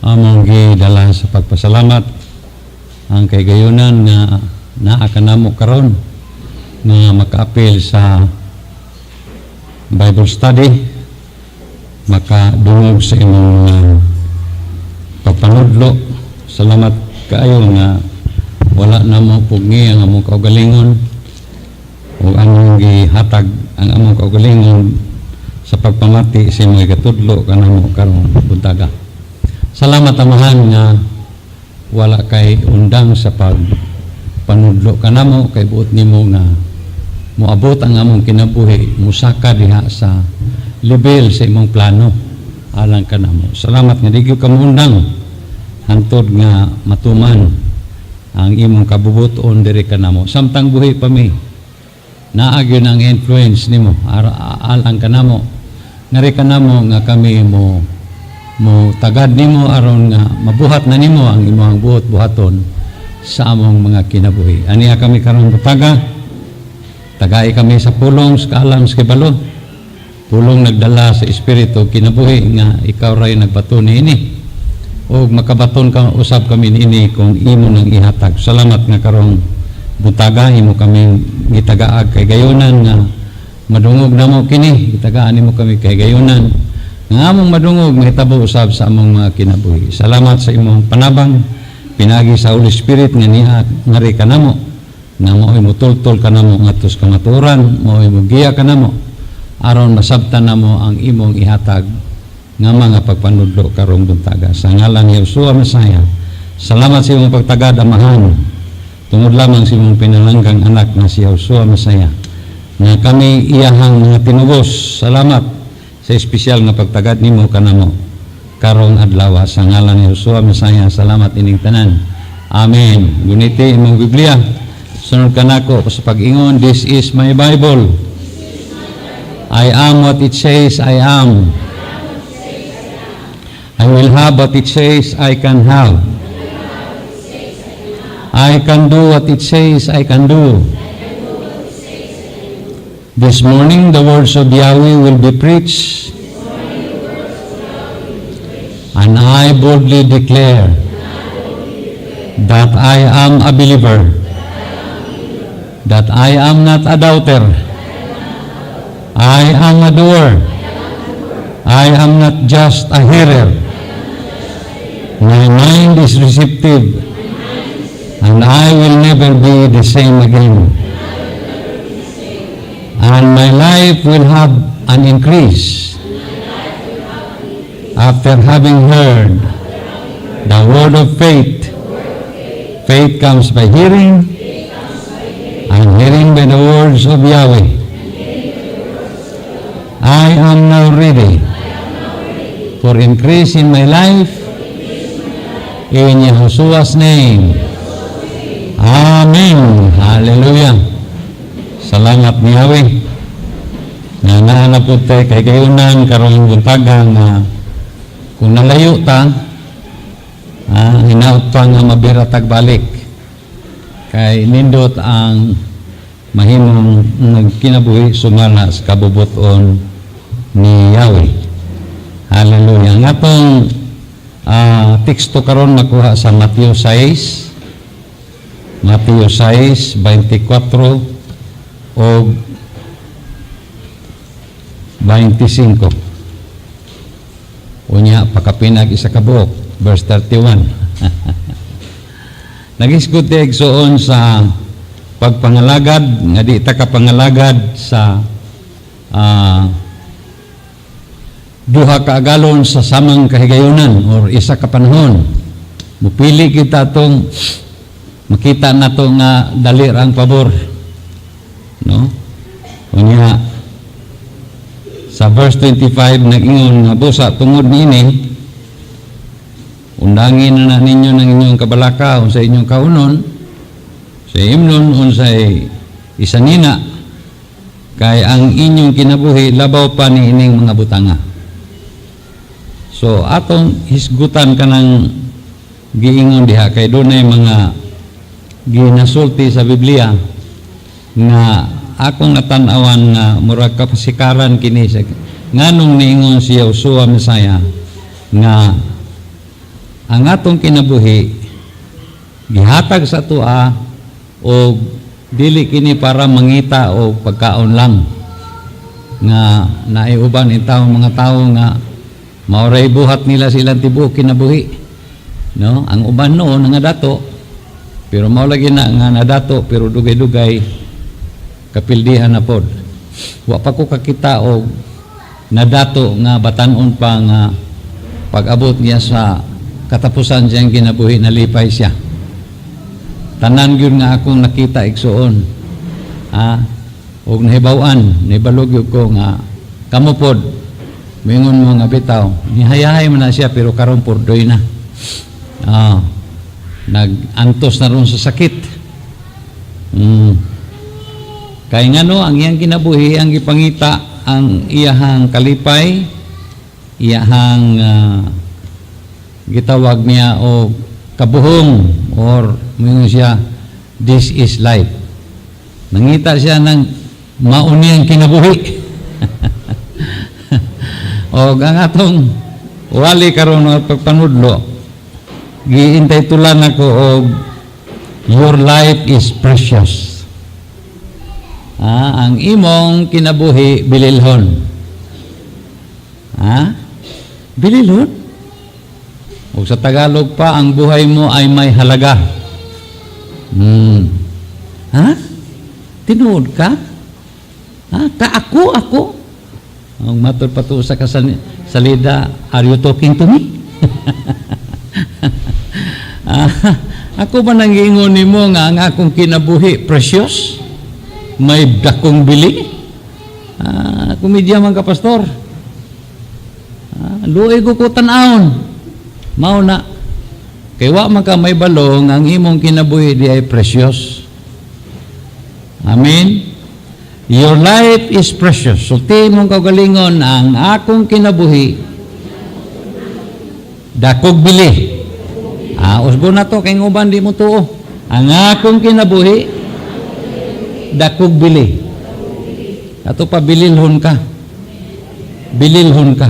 among gidala sa pagpasalamat ang kaygayonan nga naa kanamo karon nga makaapil sa Bible study, makadungog sa imong pagpanudlo. Salamat kaayo nga wala na mo pugngi ang among kaugalingon o anong gihatag ang among kaugalingon sa pagpamati sa imong katudlo kanamo karon buntaga. Salamat amahan nga wala kay undang sa pagpanudlo kanamo kay buot nimo nga moabot ang among kinabuhi, musaka diha sa level sa imong plano alang kanamo. Salamat nga digyo ka undang hantod nga matuman ang imong kabubuton diri kanamo. Samtang buhi pa mi naagyo ang influence nimo alang kanamo. Ngari kanamo nga kami mo tagad nimo aron nga mabuhat na nimo ang imong buhat-buhaton sa among mga kinabuhi. Aniya kami karon butaga. Tagay kami sa pulong sa kaalam sa kibalo. Pulong nagdala sa espiritu kinabuhi nga ikaw ray nagbaton niini. O makabaton ka usab kami niini kung imo nang ihatag. Salamat nga karong butaga imo kami gitagaag kay gayunan nga madungog namo kini. Gitagaan nimo kami kay gayunan nga among madungog mahitabo usab sa among mga kinabuhi. Salamat sa imong panabang pinagi sa Holy Spirit nga niya ngari kanamo na mo mutultol ka namo ngatos kamaturan, mo giya ka namo aron masabtan namo ang imong ihatag nga mga pagpanudlo karong buntaga sa ngalan ni Yeshua Mesaya. Salamat sa imong pagtagad amahan tungod lamang sa imong pinalanggang anak na si Yeshua Mesaya nga kami iyahang mga tinubos. Salamat sa espesyal nga pagtagad nimo kanamo karong adlaw sa ngalan ni Yeshua Mesaya. Salamat ining tanan. Amen. Guniti imong Biblia. Sunod ka nako sa pag-ingon, this is my Bible. I am what it says I am. I will have what it says I can have. I can do what it says I can do. This morning the words of Yahweh will be preached, and I boldly declare that I am a believer, that I am not a doubter, I am a doer, I am not just a hearer. My mind is receptive, and I will never be the same again. And my life will have an increase after having heard the word of faith. Faith comes by hearing, and hearing by the words of Yahweh. I am now ready for increase in my life in Yahushua's name. Amen. Hallelujah. Salamat ni Yahweh. Nga nahanap po tayo kay kayunan karong buntaga nga kung nalayo ta, hinaot pa nga mabiratag balik. Kay nindot ang mahimong nagkinabuhi sumala sa kabubuton ni Yahweh. Hallelujah. Nga itong teksto karon makuha sa Matthew 6, 24 o 25. Unya pakapinag isa ka buok, verse 31. Nagiskutig soon sa pagpangalagad nga di ta kapangalagad sa duha ka agalon sa samang kahigayonan or isa ka panahon. Mupili kita tong makita na to nga dali ang pabor, no? Unya sa verse 25 nag-ingon nga busa tungod niini undangin na ninyo ng inyong kabalaka unsay inyong kaunon sa himnon unsay isanina kay ang inyong kinabuhi labaw pa ni ining mga butanga. So atong hisgutan kanang giingon diha kay dunay mga ginasulti sa Biblia nga akong natanawan nga murag kapasikaran kini sa nganong niingon si Yeshua Mesaya nga ang atong kinabuhi gihatag sa tua o dili kini para mangita o pagkaon lang nga naiuban intawong mga tao nga mauray buhat nila silang tibuok kinabuhi, no? Ang uban noon nga dato, pero mao lagi na nga nadato pero dugay-dugay kapildihan na pod. Wa pa ko kakita og nadato nga batan-on pa nga pag-abot niya sa katapusan siyang kinabuhi nalipay siya. Tanan gyud nga akong nakita igsuon. Og nahibaw-an, nahibalog yun ko nga kamo pod mingon mo nga bitaw. Nihayahay man na siya pero karon purdoy na. Nag-antos na ron sa sakit. Kaya nga no, ang iyang kinabuhi, ang ipangita, ang iyahang kalipay, iyahang gitawag niya o kabuhong or mingon siya, this is life. Nangita siya ng mauniyang kinabuhi. O ang atong wali karon ng pagpanudlo, giintay tulan ako og your life is precious. Ang imong kinabuhi bililhon. Bililhon? O sa Tagalog pa, ang buhay mo ay may halaga. Tinuod ka? Ako? Ang matod pa to sa salida, are you talking to me? Ako ba nangingon ni mo nga ang akong kinabuhi precious? May dakong bili? Komedya man ka, pastor. Luoy ko tanawon. Mao na. Kay wa man ka may balong ang imong kinabuhi di ay precious. Amen. Your life is precious. So mong kaugalingon ang akong kinabuhi dakog bili. Usbo na to kay uban di mo tuo. Ang akong kinabuhi dakog bili. Ato pa bililhon ka. Bililhon ka.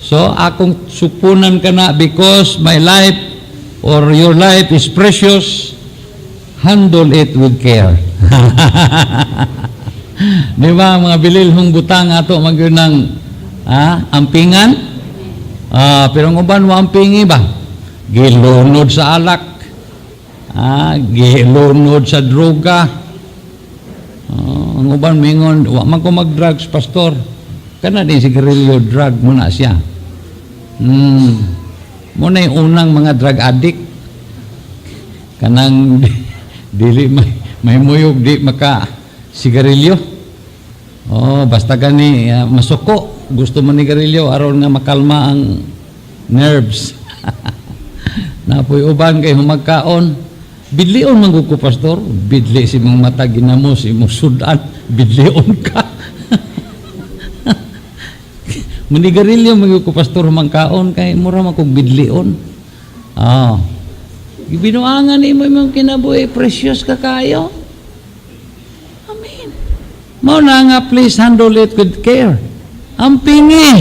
So akong supunan ka na because my life or your life is precious, handle it with care. Di ba mga bililhong butang ato magyud ng ampingan? Pero ang uban wa ampingi ba? Gilunod sa alak. Gilunod sa droga. Ang uban mingon, wa man ko mag-drugs, pastor. Kana din sigarilyo, drug mo na siya. Muna yung unang mga drug addict. Kanang dili may muyog, di maka sigarilyo. Basta gani masuko. Gusto man ni garilyo, aron nga makalma ang nerves. Napoy uban kay humagkaon. Bidlion man ko, pastor. Bidli si mong mata ginamos, imong sudan. Bidlion ka. Manigarilyo man ko, pastor, humagkaon kay mura man kong bidlion. Binuangan ni mo imong kinabuhi, precious ka kayo. Amen. Mao na nga, please handle it with care. Ang pingi.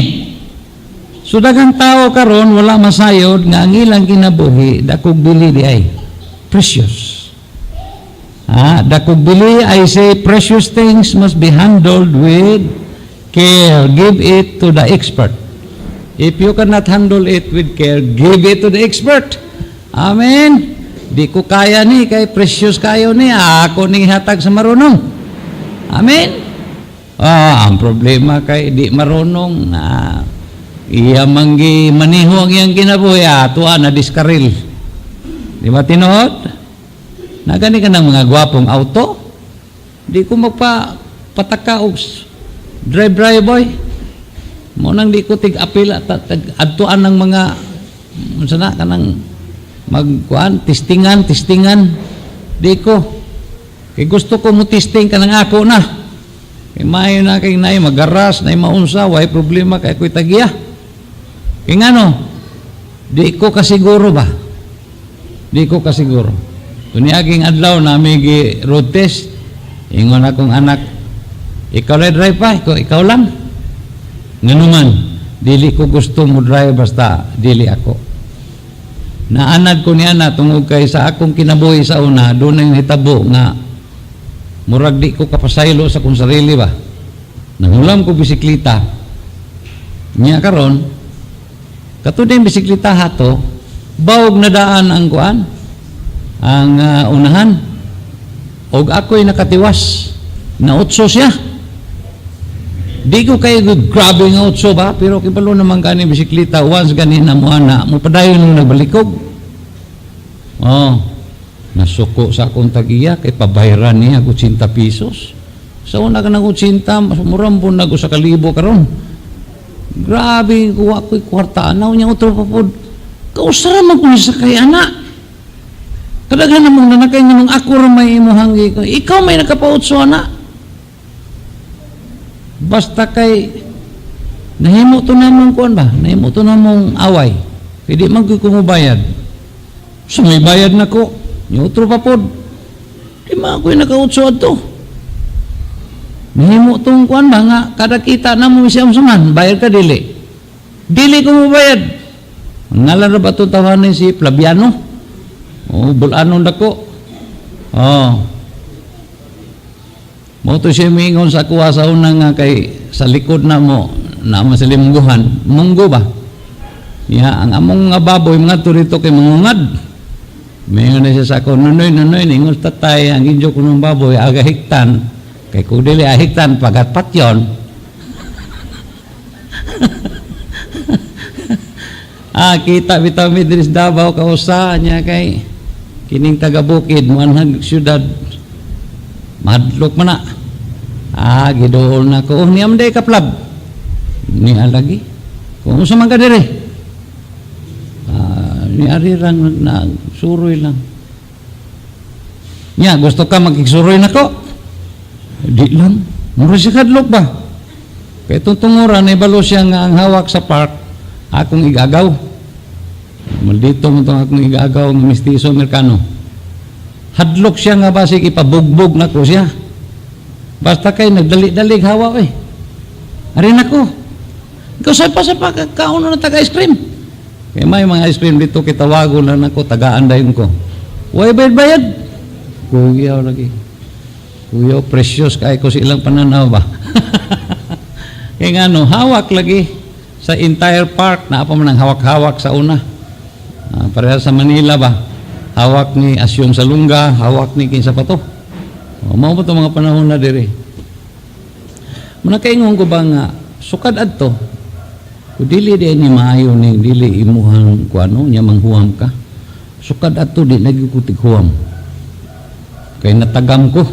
So daghang tao karon wala masayod nga ang ilang kinabuhi dakog bili di ay precious. Dakog bili, I say precious things must be handled with care. Give it to the expert. If you cannot handle it with care, give it to the expert. Amen. Di ko kaya ni kay precious kayo ni ako ning hatag sa marunong. Amen. Ang problema kay di marunong iya manggi maniho ang iyang kinabuhi tuwa na diskaril. Di ba tinuod? Nagani ka ng mga gwapong auto? Di ko magpataka og drive boy. Mo nang di ko tig-apil at adtuan ng mga unsana kanang magkuan testingan. Di ko. Kay gusto ko mo testing kanang ako na. Kay mayo na kay nay magaras, nay maunsa, way problema kay ko'y tagiya. Kay ngano? Di ko kasiguro ba? Di ko kasiguro. Kuniaging adlaw nami gi road test, ingon akong anak, ikaw lay drive pa, ikaw lang. Nganuman, Dili ko gusto mo drive basta dili ako. Naanad ko niya na tungod kay sa akong kinabuhi sa una, doon ang hitabo nga murag di ko kapasaylo sa kong sarili ba. Nangulam ko bisikleta. Niya karon katud yung bisikleta hato, bawog na daan ang kuan, ang unahan. Og ako'y nakatiwas. Nautso siya. Di ko kayo grabe nga utso ba, pero kibalo naman gani bisikleta, once gani na mo ana, mo padayon nung nagbalikog. Oh, nasuko sa akong tagiya, kay pabayran niya 80 pesos. Sa una ka ng 80, murambon na ko sa 1,000 karon. Grabe, kuha ko'y kwarta, anaw niya utro pa po. Kausara man ko sa kay anak. Kadaghan namang nanakay nga nung ako rin may imuhanggi ko. Ikaw may nakapautso anak. Basta kay nahimo to namong kuan ba? Nahimo to namong away. Pwede magkukubayad. So may bayad na ko. Yung utro pa pod. Di man ako'y nakautso ato. Nahimo tong kuan ba nga kada kita na mo siyam saman. Bayad ka dili. Dili ko mo bayad. Ngalan na ba ito tawanin si Flaviano? Oh, bulanon dako. Oh. Mo to siya mingon sa kuha sa una nga kay sa likod na mo na masalimungguhan. Munggo ba? Ya, ang among nga baboy mga turito kay mangungad. Mayon na siya sa ako, nunoy, ningon tatay, ang injo ko ng baboy, aga hiktan. Kay kung dili ahiktan, pagat patyon. Kita bitaw mi diris Davao kausa niya kay kining taga-bukid muanhag syudad. Madlok man na. Gidool na ko. Niyam day kaplab. Ni alagi. Kung sa man ka dire. Ni arirang na suroy lang. Nya, gusto ka magkiksuroy na ko? Di lang. Mura siya kadlok ba? Kaya itong tunguran, ibalo siya nga ang hawak sa park, akong igagaw. Maldito mo itong akong igagaw ng mistiso Amerikano. Hadlok siya nga basig ipabugbog na ko siya. Basta kay nagdali-dalig hawa eh. Arin ako. Ikaw sapa-sapa kauno na taga-ice cream. Kaya may mga ice cream dito kitawago na nako, tagaan dayon ko. Way bayad-bayad. Kuyaw lagi. Kuyaw, precious kaya ko silang pananaw ba? Kaya nga no, hawak lagi sa entire park na apa man ang hawak-hawak sa una. Pareha sa Manila ba? Hawak ni Asyong Salunga, hawak ni kinsa pa to. Mao pa to mga panahon na dire. Muna kaingon ko ba nga sukad adto. Kung dili di ni maayo ni dili imuhang kuano nya manghuam ka. Sukad adto di nagikutig huam. Kay natagam ko.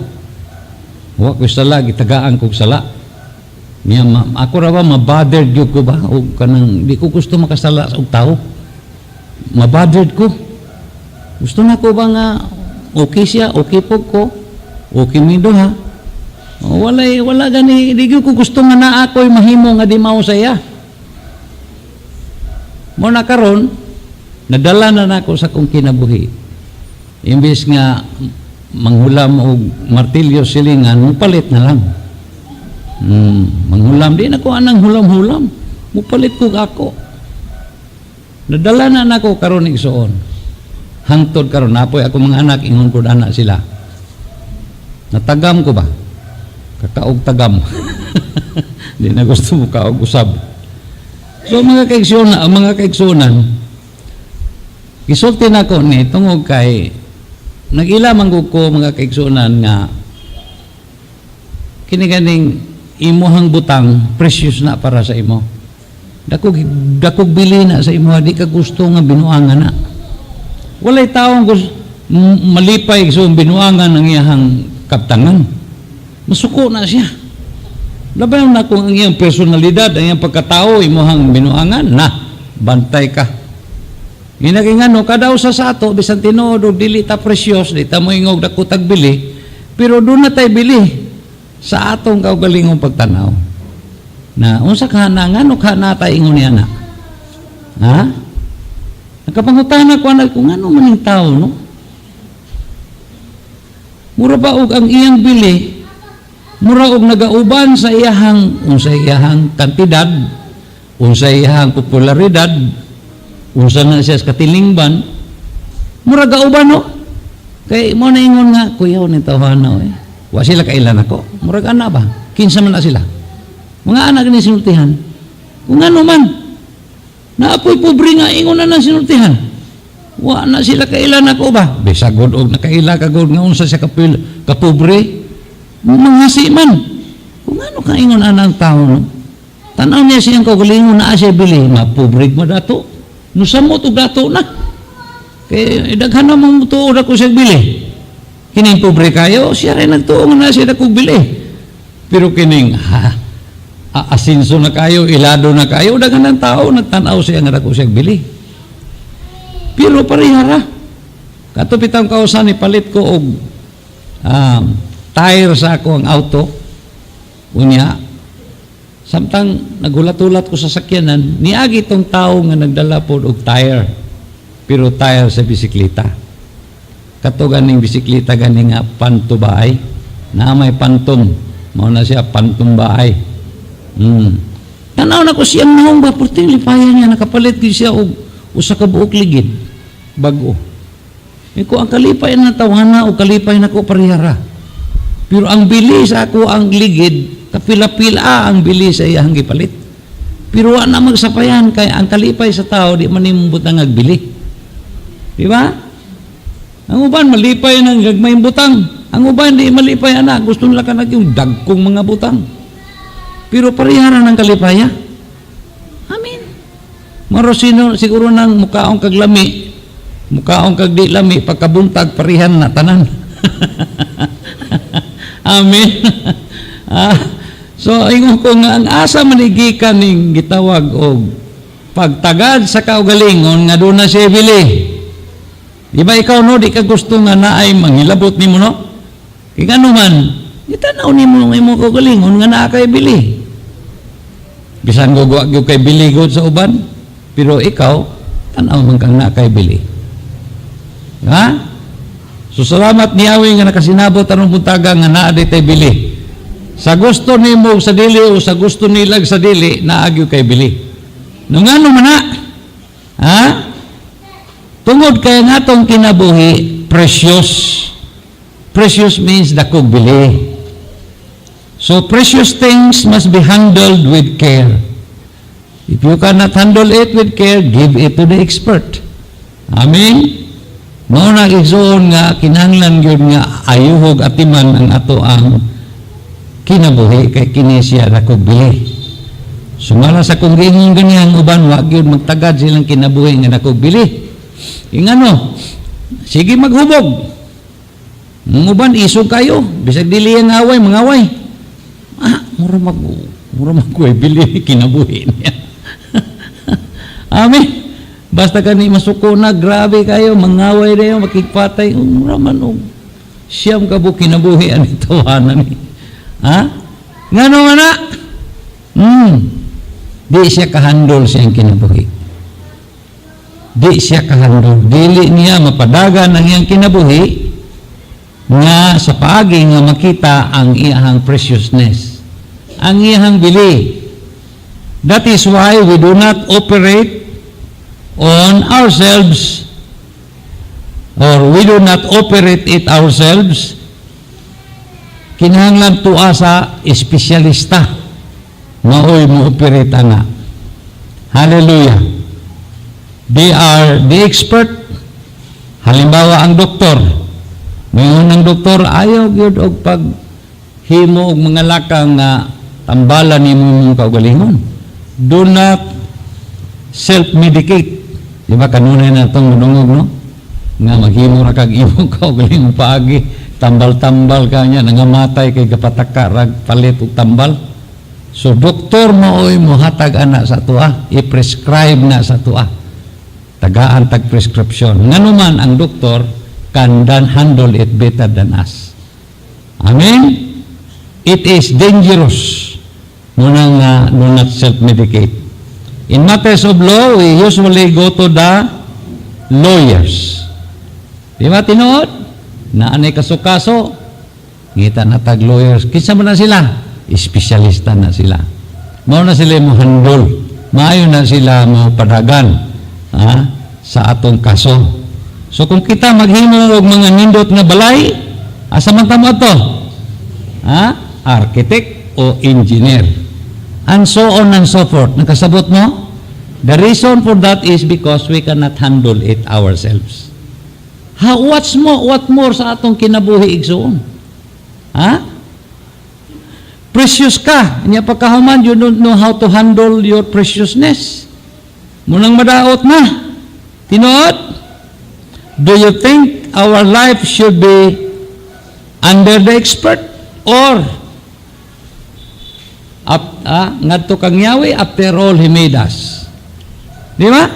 Wa ko sala gitagaan ko sala. Niya ako ra ba mabothered gyud ko ba o kanang di ko gusto makasala og tao. Mabothered ko. Gusto na ko ba nga okay siya, okay po ko, okay mi do ha. Wala gani, di ko gusto nga na ako'y mahimo nga di mao saya. Mo na karon, nadala na nako sa kong kinabuhi. Imbis nga manghulam og martilyo silingan, mupalit na lang. Manghulam, di na ko anang hulam-hulam. Mupalit ko ako. Nadala na nako karon igsoon. Hangtod karon napoy ako mga anak ingon ko anak sila. Natagam ko ba? Kakaog tagam. Di na gusto mo kaog usab. So mga kaigsunan, gisulti na ko ni tungod kay nagilamang ko mga kaigsunan nga kini ganing imuhang butang precious na para sa imo. Dakog bili na sa imo, di ka gusto nga binuangan na. Walay taong malipay so binuangan ng iyang kaptangan. Masuko na siya. Labayon na kung ang iyang personalidad, ang iyang pagkatao, imuhang binuangan, na, bantay ka. Ginagingano, kadaw sa ato, bisan tinuod, dili ta precious, di ta mo ingog dako tagbili, pero doon na tayo bili sa atong kaugalingong pagtanaw. Na, unsa ka na, ngano ka na tayo ingon niya na? Ha? Nagkapangutana ko na kung ano maning tao, no? Mura ba og ang iyang bili, mura og nagauban sa iyahang kantidad, unsa iyang popularidad, unsa na siya sa katilingban, murag kauban no. Kay mo na ingon nga, kuyaw ni tawhana eh. Wa sila kailan ako. Murag ana ba? Kinsa man na sila. Mga anak ni sinultihan. Kung ano man, naapoy pobre nga ingon na ng sinultihan. Wa na sila kailan ako ba? Bisagod og nakaila kagod nga unsa siya kapobre. Manghasi man. Kung ano ka ingon anang tao no? Tanaw niya siyang kaugalingon na siya bili, mapubrig mo dato. Nusamo to dato na. Kaya daghan na mong tuod ako siya bili. Kining pobre kayo, siya rin nagtuong na siya ako bili. Pero kining asinso na kayo, ilado na kayo, daghan ng tao, nagtanaw siya nga ako siya bili. Pero parihara. Katupitang kausan, ipalit ko og tire sa ako ang auto. Unya, samtang nagulat-ulat ko sa sakyanan, niagi itong tao nga nagdala po og tire. Pero tire sa bisikleta. Kato ganing bisikleta ganing nga pantubaay. Na may pantom. Mao na siya pantumbaay. Tanaw na ko siyang naong ba, purting lipayan niya, nakapalit ko siya og usa ka buok ligid. Bago. Iko ang kalipay na tawhana o kalipay na ko parihara. Pero ang bili sa ako ang ligid, kapila-pila ang bili sa iyang gipalit. Pero wa na magsapayan kay ang kalipay sa tao di man nimubot ang agbili. Di ba? Ang uban malipay ng gagmay butang. Ang uban di malipay anak, gusto nila ka yung dagkong mga butang. Pero parihara ng kalipaya. Amen. Maro siguro nang mukaong kaglami, mukaong kagdi lami, pagkabuntag parihan na tanan. Amen. So ingon ko nga ang asa manigikan ning gitawag og pagtagad sa kaugalingon nga doon na siya bili. Di ba ikaw no, di ka gusto nga naay manghilabot ni mo no? Kaya ano man, itanaw ni mo ng imong kaugalingon nga naa kay bili. Bisan gugwag yung kay bili god sa uban, pero ikaw, tanaw man kang naa kay bili. Ha? So salamat ni Awi nga nakasinabot anong buntaga nga naa di tay bili. Sa gusto ni mo sa dili o sa gusto nilag sa dili, naagyo kay bili. Nung ano man na? Ha? Tungod kaya nga itong kinabuhi, precious. Precious means dakog bili. So precious things must be handled with care. If you cannot handle it with care, give it to the expert. Amen? Mao na igsoon nga kinahanglan gyud nga ayuhog atiman ang ato ang kinabuhi kay kini siya dakog bili. Sumala sa kung giingon ganyan uban wa gyud magtagad silang kinabuhi nga dakog bili. Ingano? Sige maghubog. Uban isog kayo, bisag dili ang away, mangaway. Mura magkuhay bili kinabuhi niya. Amen. Basta kani masuko na, grabe kayo, mangaway na yun, makikpatay, mura man siyam ka po kinabuhi ang itawanan ni. Ha? Ngano nga na? Di siya kahandol siyang kinabuhi. Di siya kahandol. Dili niya mapadagan ang iyang kinabuhi nga sa paagi nga makita ang iyang preciousness. Ang iyang bili. That is why we do not operate on ourselves or we do not operate it ourselves. Kinahanglan tuwa sa espesyalista maoy mo operate nga. Hallelujah. They are the expert. Halimbawa ang doktor. Ngayon ang doktor ayaw gyud og paghimo og mga lakang nga tambalan nimo mong kaugalingon. Do not self-medicate. Di ba kanunay na itong manungog no? Nga maghimo ra kag imong kaugalingon paagi, tambal-tambal ka niya, nangamatay kay kapataka rag palit og tambal. So doktor maoy mohatag ana sa tuwa, i-prescribe na sa tuwa. Tagaan tag prescription. Nganuman ang doktor can handle it better than us. Amen? It is dangerous muna nga do not self-medicate. In matters of law, we usually go to the lawyers. Di ba tinuod? Na anay kaso-kaso, ngita na tag lawyers. Kinsa man na sila? Espesyalista na sila. Mao na sila mo handle maayo na sila mo padagan sa atong kaso. So kung kita maghimo og mga nindot nga balay, asa man tamo ato? Architect o engineer. And so on and so forth. Nakasabot mo? The reason for that is because we cannot handle it ourselves. What more sa atong kinabuhi igsoon? Precious ka. Nya pagkahuman, you don't know how to handle your preciousness. Munang madaot na. Tinuod? Do you think our life should be under the expert? Or ngadto kang Yahweh, after all, He made us. Di ba?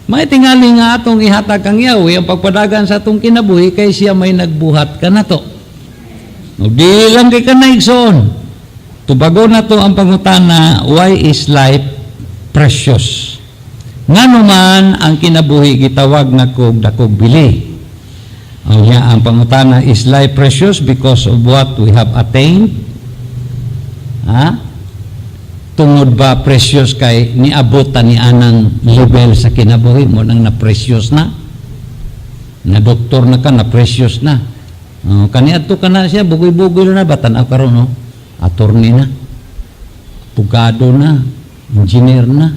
May tingali nga atong ihatag kang Yahweh, ang pagpadagan sa atong kinabuhi, kay siya may nagbuhat ka na to. Di lang kay kanaigsoon. Tubago na to ang pangutana, why is life precious? Nga naman ang kinabuhi gitawag na kog dakog bili. Ang pangutana, is life precious because of what we have attained? Tungod ba precious kay niabot ta ni anang level sa kinabuhi mo nang na precious na? Na doktor na ka, na precious na. Kaniadto ka na siya, bugoy-bugoy na, batanaw karon no? Attorney na, abogado na, engineer na.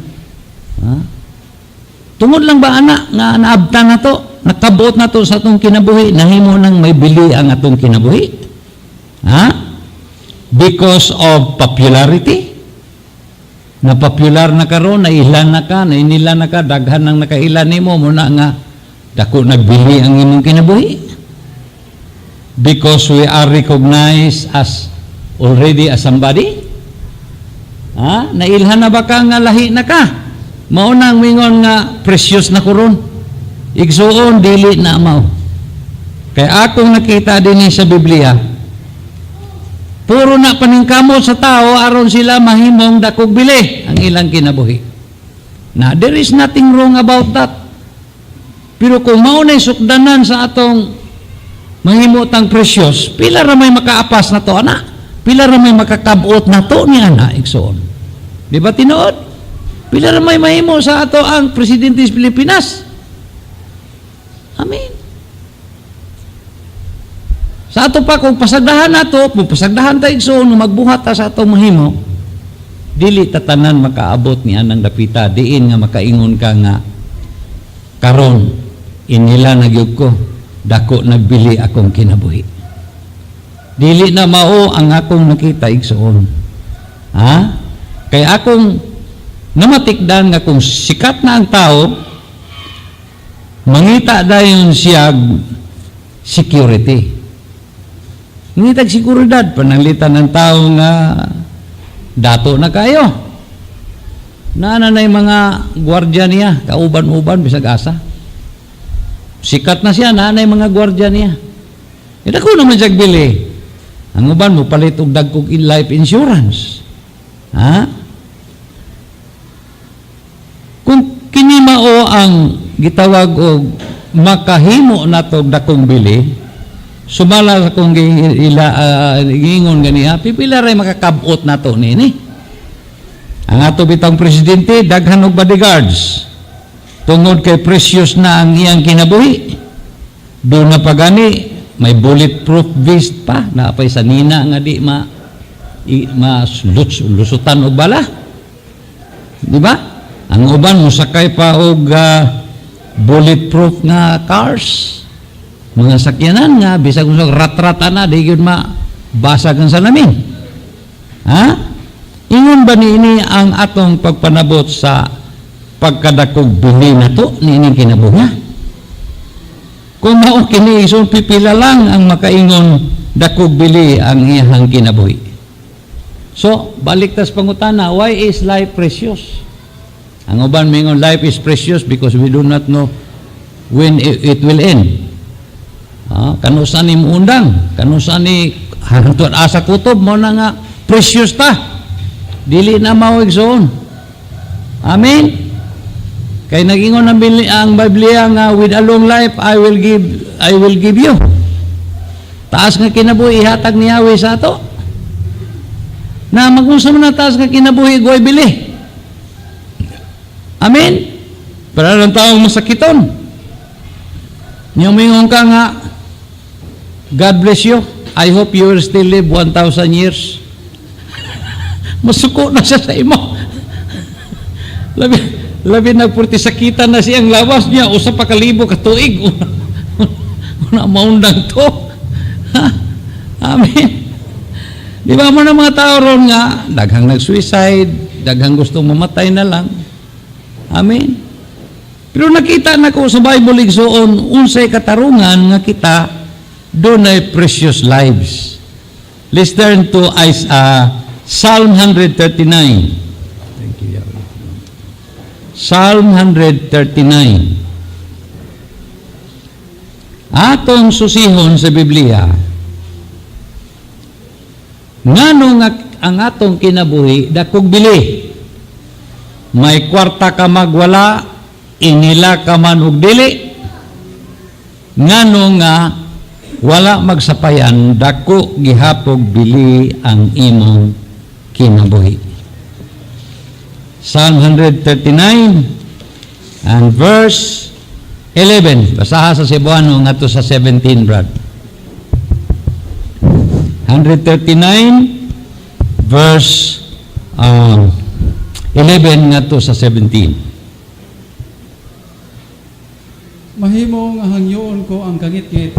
Tungod lang ba anak nga naabta na to, nakabuot na to sa atong kinabuhi, nahimo nang may bili ang atong kinabuhi? Because of popularity? Na popular na karon, nailan na ka, nainila na ka, daghan nang nakailan nimo muna nga dako nagbili ang imong kinabuhi? Because we are recognized as already as somebody? Nailhan na ba ka nga lahi na ka? Maunang mingon nga precious na kuron. Igsuon dili na mao. Kaya akong nakita din sa Biblia, puro na paningkamot sa tao aron sila mahimong dakog bili ang ilang kinabuhi. Na there is nothing wrong about that. Pero kung maunay sukdanan sa atong mahimotang precious, pila ra may makaapas na to ana? Pila ra may makakabuot na to ni ana igsoon? Di ba tinuod? Pila ra may mahimo sa ato ang presidente sa Pilipinas? Amen. Sa ato pa kung pasagdahan nato, kung pasagdahan tayo igsoon magbuhat ta sa atong mahimo, dili tatanan makaabot ni anang dapita, diin nga makaingon ka nga karon inila nagyud ko dako nagbili akong kinabuhi. Dili na mao ang akong nakita igsoon. Kaya akong namatikdan nga kung sikat na ang tao, mangita dayon siya security. Ngitag seguridad, pananglitan ng tao nga dato na kayo. Nanay mga gwardya niya, kauban-uban, bisag asa. Sikat na siya, nanay mga gwardya niya. Ako naman siya bili. Ang uban mo, palit og dagkog life insurance. Kung kinimao ang gitawag og makahimo na to dakong bili, sumala sa kung gingon ganiya, pipila ray makakabot na to nini. Ang ato bitang presidente, daghan og bodyguards. Tungod kay precious na ang iyang kinabuhi. Doon na pagani, may bulletproof vest pa, napay sa nina nga di lusutan og bala. Di ba? Ang uban musakay pa og bulletproof nga cars. Mga sakyanan nga bisag usag rat-ratan na di gyud mabasag ang salamin. Ingon ba niini ang atong pagpanabot sa pagkadakog bili na to niining kinabuhi? Kung mao kini isong pipila lang ang makaingon dakog bili ang iyang kinabuhi. So, balik tas pangutana, why is life precious? Ang uban mingon life is precious because we do not know when it will end. Kano saan ni muundang, kano saan ni hantod asa kutob mo na nga precious ta. Dili na mao igsoon. Amen. Kay nagingon ang Biblia nga with a long life I will give you. Taas nga kinabuhi ihatag ni Yahweh sa ato. Na magunsa man taas nga kinabuhi goy bili. Amen. Para lang taong masakiton. Mingon ka nga, God bless you. I hope you will still live 1,000 years. Masuko na siya sa imo. Labi nagpurti sakitan na siyang lawas niya. Usa pa kalibo katuig. Una maundang to. Ha? Amen. Di ba mo na mga tao ron nga, daghang nag-suicide, daghang gustong mamatay na lang. Amen. Pero nakita na ko sa Bible igsoon, unsay katarungan nga kita doon ay precious lives. Let's turn to Psalm 139. Thank you, Yahweh. Psalm 139. Atong susihon sa Biblia, ngano nga ang atong kinabuhi dakog bili. May kwarta ka magwala, inila ka man og dili. Ngano nga wala magsapayan, dako gihapog bili ang imong kinabuhi. Psalm 139 and verse 11. Basaha sa Cebuano ngadto sa 17, Brad. 139 verse 11 ngadto sa 17. Mahimo nga hangyoon ko ang kangit-ngit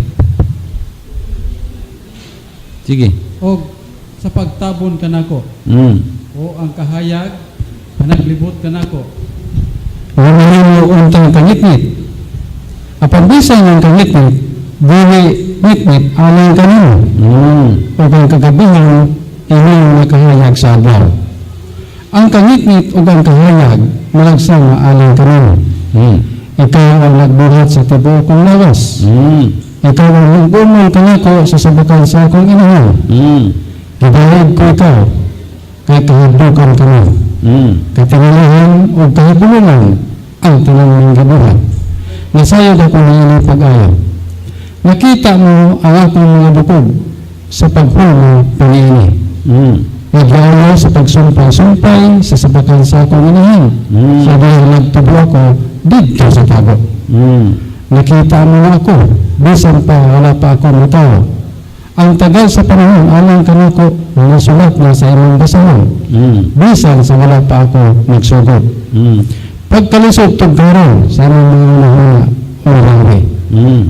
Sige. o sa pagtabon kanako o ang kahayag panaglibot kanako. Mahimo untang kangit-ngit. Apan bisan ang kangit-ngit, dili ngit-ngit alang kanimo. O ang kagabihan, inyong nakahayag sa adlaw. Ang kangit-ngit o ang kahayag, malagsama alang kanimo. Ikaw ang nagbuhat sa tibuok kong lawas. Ikaw ang nagbuman kanako sa sabakan sa akong inahan. Gidahig ko ikaw, kay kahadlukan ka na. Katinalahan o kahibulungan ang tinanong gibuhat. Nasayod ako na ilang pag-ayaw. Nakita mo ang aking mga bukog sa paghulong paniini. Naglayo sa pagsumpay-sumpay sa sabakan sa akong inahan. Sa dahil nagtubo ako dito sa tago. Nakita mo na ako, bisan pa wala pa ako matawa. Ang tagal sa panahon alang kanako nasulat na sa imong basahon. Bisan sa wala pa ako nagsugod. Pagkalisod tugkaron sa imong mga nahuna o langwi.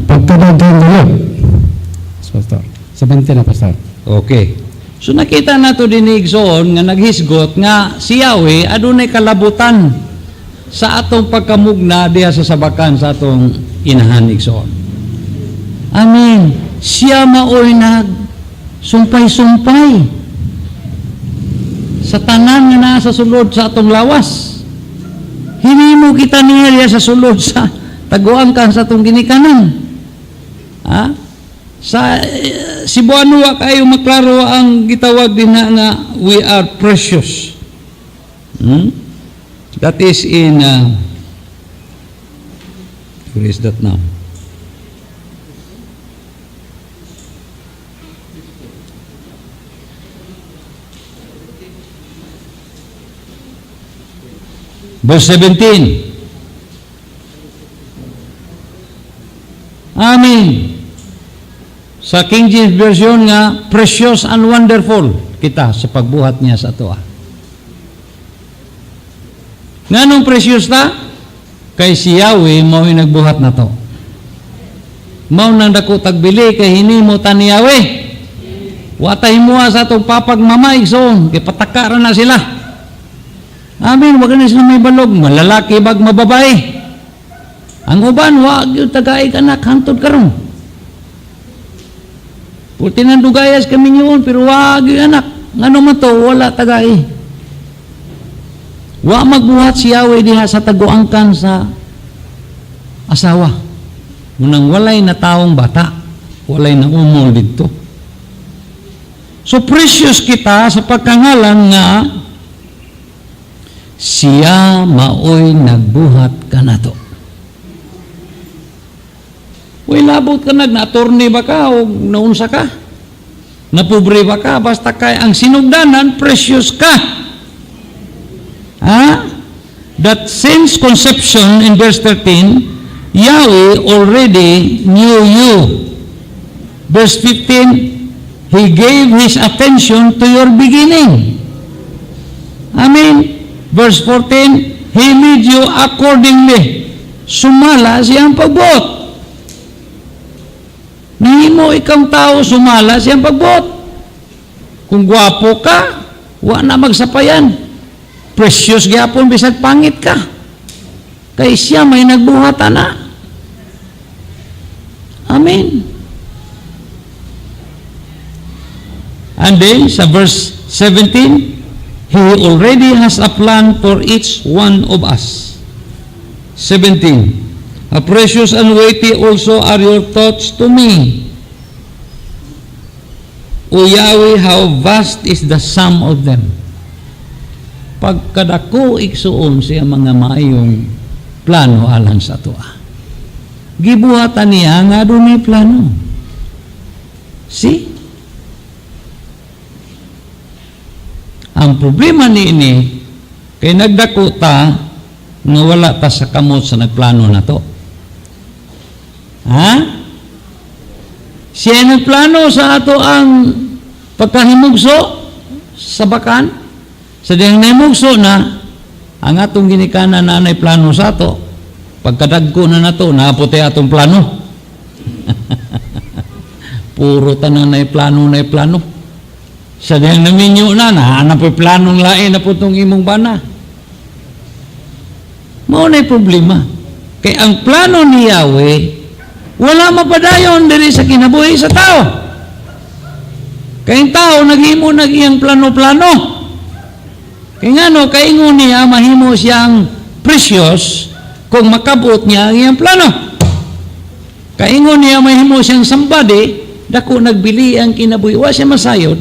Pagkadagang galap. Pastor. 17 na, Pastor. Okay. So nakita nato din ni Igsoon nga naghisgot nga si Yahweh adunay kalabutan sa atong pagkamugna diha sa sabakan sa atong inahan Igsoon. Amen. Siya maoy nag sumpay-sumpay sa tanan nga naa sa sulod sa atong lawas. Hinimo kita niya sa sulod sa taguan ka sa atong ginikanan. Ha? Sa Cebuano wa kayo maklaro ang gitawag din na nga we are precious. That is in where is that now? Verse 17. Amen. Sa King James Version nga, precious and wonderful kita sa pagbuhat niya sa ato. Nganong precious ta? Kay si Yahweh mao yung nagbuhat na to. Mao nang dako tagbili kay hinimo ta ni Yahweh. Watay mo sa atong papagmamay so kay patakaran na sila. Amen, wag na sila may balog, malalaki bag mababae. Ang uban wag yung tagay anak hantod karon. Pulti nang dugayas kami yun, pero wag yung anak. Ngano man to, wala tagay. Wa magbuhat si Yahweh diha sa taguangkan sa asawa. Munang walay na taong bata, walay na umol dito. So precious kita sa pagkangalan nga siya maoy nagbuhat kanato. Uy, labot ka na-attorney ba ka o naunsa ka? Napobre ba ka? Basta kay ang sinugdanan, precious ka. Ha? that since conception in verse 13, Yahweh already knew you. Verse 15, He gave His attention to your beginning. Amen. Verse 14, He made you accordingly. Sumala siyang pagbuot. Nahimo ikang tao, sumala siyang pagbuot. Kung gwapo ka, wa na magsapayan. Precious gyapon bisag pangit ka. Kay siya may nagbuhata na. Amen. And then sa verse 17, He already has a plan for each one of us. 17. Precious and weighty also are your thoughts to me. O Yahweh, how vast is the sum of them. Pagkadako iksuon siya mga maayong plano alang sa tuwa. Gibuhatan niya nga doon may plano. See? Ang problema niini, kay nagdako ta, nga wala ta sa kamot sa nagplano na to. Ha? Siya nagplano sa ato ang pagkahimugso sa bakan. Sa diyang nahimugso na, ang atong ginikanan na nay plano sa ato, pagkadagko na nato, naputi atong plano. Puro tanan nay plano. Sa diyang naminyo na, nahanap yung planong lain na po itong imong bana. Mao na'y problema. Kaya ang plano ni Yahweh, wala mapadayon diri sa kinabuhi sa tao. Kaya ang tao, naghimo iyang plano-plano. Kaya nga no, kaingon niya, mahimo siyang precious kung makabot niya ang iyang plano. Kaingon niya, mahimo siyang somebody, dako nagbili ang kinabuhi. Wa siya masayod,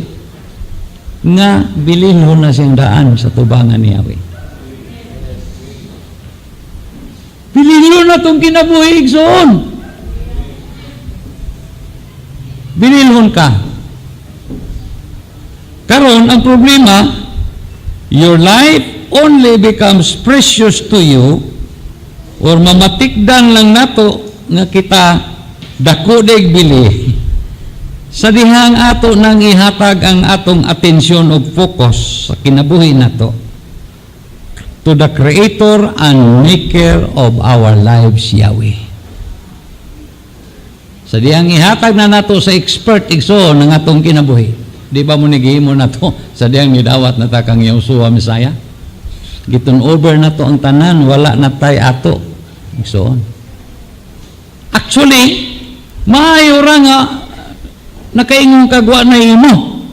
nga bilhin mo na siyang daan sa tubangan ni Yahweh. Bilhin na itong kinabuhi, igsoon. Binilhon ka. Karon ang problema, your life only becomes precious to you or mamatikdan lang nato nga kita dako dig bili sa dihang ato nang ihatag ang atong atensyon o focus sa kinabuhi nato to the Creator and Maker of our lives, Yahweh. Sa diyang ihatag na nato sa expert igso ng atong kinabuhi. Di ba mo nigihimo na to? Sa diyang nidawat na ta kang Yahusua Messiah. Giton over na to ang tanan, wala na tay ato. Igsoon. Actually, maayo ra nga nakaingong kagwa na imo.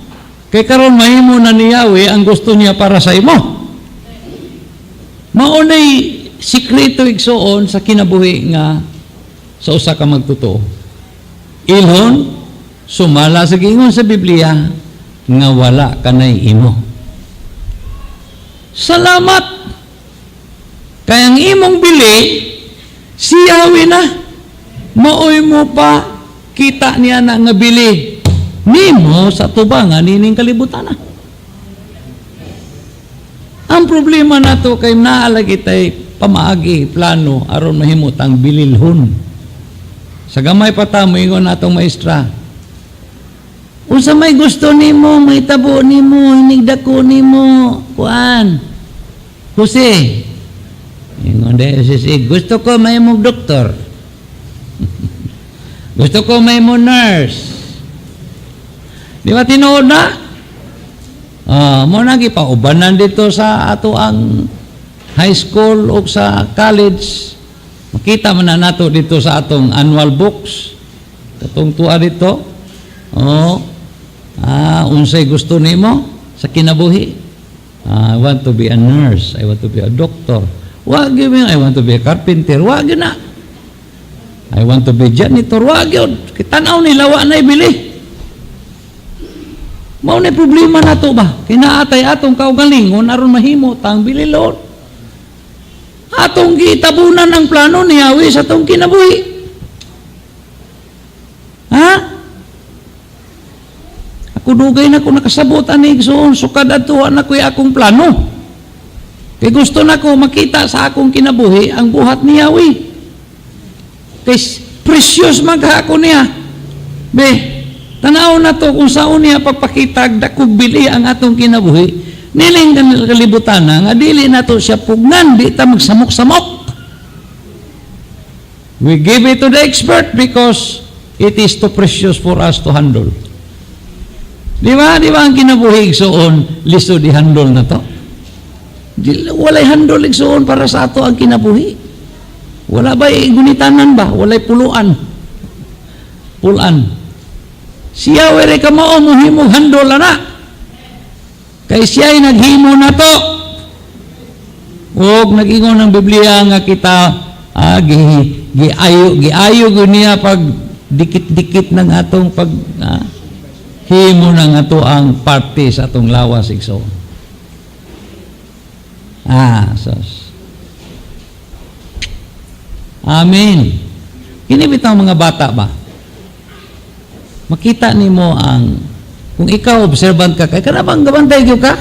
Kay karon mahimo na ni Yahweh ang gusto niya para sa imo. Maunay sikreto igsoon sa kinabuhi nga sa usa ka magtotoo. Ilhon, sumala sa gingon sa Biblia, nga wala kanay imo. Salamat! Kaya ang imong bili, si Yahweh na. Maoy mo pa, kita niya na nga bili. Nimo sa tubangan, nining kalibutan na. Ang problema na to kay naalagi tay pamaagi, plano, aron mahimot ang bililhon. Sa gamay pa ta, moingon natong maestra, unsa may gusto nimo, may tabo nimo, hinigdako nimo, kuan, Jose. Ingon de si gusto ko may mo doktor. Gusto ko may mo nurse. Di ba tinuod na? Mo nagi pa ubanan dito sa ato ang high school o sa college. Makita man na nato dito sa atong annual books. Katong tuwa dito. Unsay gusto nimo sa kinabuhi? I want to be a nurse. I want to be a doctor. Wag yun. I want to be a carpenter. Wag yun na. I want to be janitor. Wag yun. Kitanaw nila, wa na ibili. Mao na problema na to ba? Kinaatay atong kaugalingon aron mahimo tang bililon. Atong gitabunan ang plano ni Yahweh sa atong kinabuhi. Ha? Ako dugay na ko nakasabot ani igsoon sukad adtuwa na ko'y akong plano. Kay gusto na ko makita sa akong kinabuhi ang buhat ni Yahweh. Kay precious maghako niya. Be, tanaw na to kung saan niya pagpakitag dakog bili ang atong kinabuhi. Niling kalibutan na nga dili na to siya pugnan, di ta magsamok-samok. We give it to the expert because it is too precious for us to handle. Di ba? Di ba ang kinabuhi igsoon listo di handle na to? Walay handle igsoon para sa ato ang kinabuhi. Wala ba gunitanan ba? Walay puluan. Pulan. Siya wala ka mao mo himong handle na. Kay siya ay naghimo na to. Huwag nag-ingon ng Biblia nga kita giayo niya pag dikit-dikit ng atong pag himo ng ato ang parte sa atong lawas igsoon. Sos. Amen. Kinibitaw mga bata ba? Makita nimo ang kung ikaw observant ka kay kanabang gabantay gyud ka?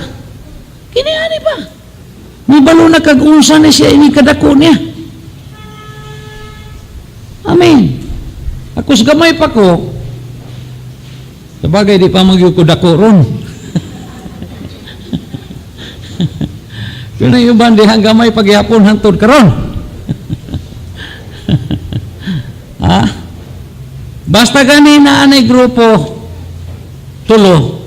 Kiniani ba? May balo na kag-unsa ni siya ini kadako niya. Amen. Ako sa gamay pa ko. Sabagay di pa magyud ko dako ron. Pero yung bandi hanggang may paghihapon hantod karon. Basta gani na anay grupo tulo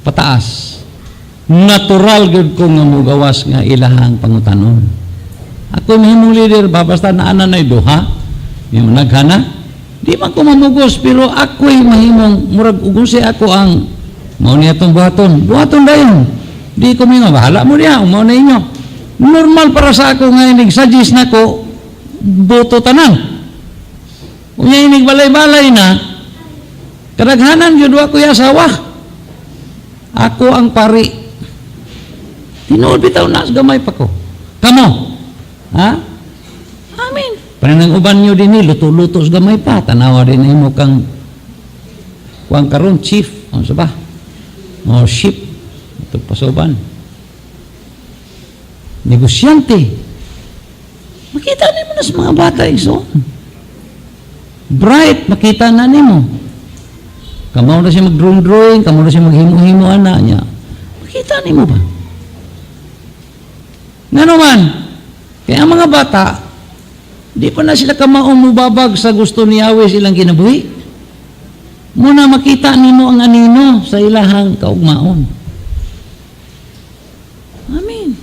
pataas. Natural gud ko nga mugawas nga ilahang pangutanon. Ako mahimong leader ba basta naanan ay duha, yung naghana, di man ko mamugos pero ako'y mahimong murag ugusi ako ang mao niya tong buhaton. Buhaton dayon. Di ko mingo, bahala mo niya, umaw na inyo. Normal para sa ako nga inig-suggest na ko, boto tanan. Kung yung inig-balay-balay na, kadaghanan yun ako yung asawa. Ako ang pari. Tinuod bitaw na, gamay pa ko. Kamo? Ha? Amen. Panang uban nyo din luto-luto sa gamay pa. Tanawa din mo kang kuang karon chief. Ano sa ba? O ship. Ito pasuban. Negosyante. Makita nimo na sa mga bata igsoon. Bright, makita na nimo. Kamaw na siya mag-drawing, kamaw na siya maghimo-himo ana niya. Makita nimo ba? Ngano man, kaya ang mga bata, di pa na sila kamaong mubabag sa gusto ni Yahweh silang kinabuhi. Muna makita nimo ang anino sa ilahang kaugmaon. Amen.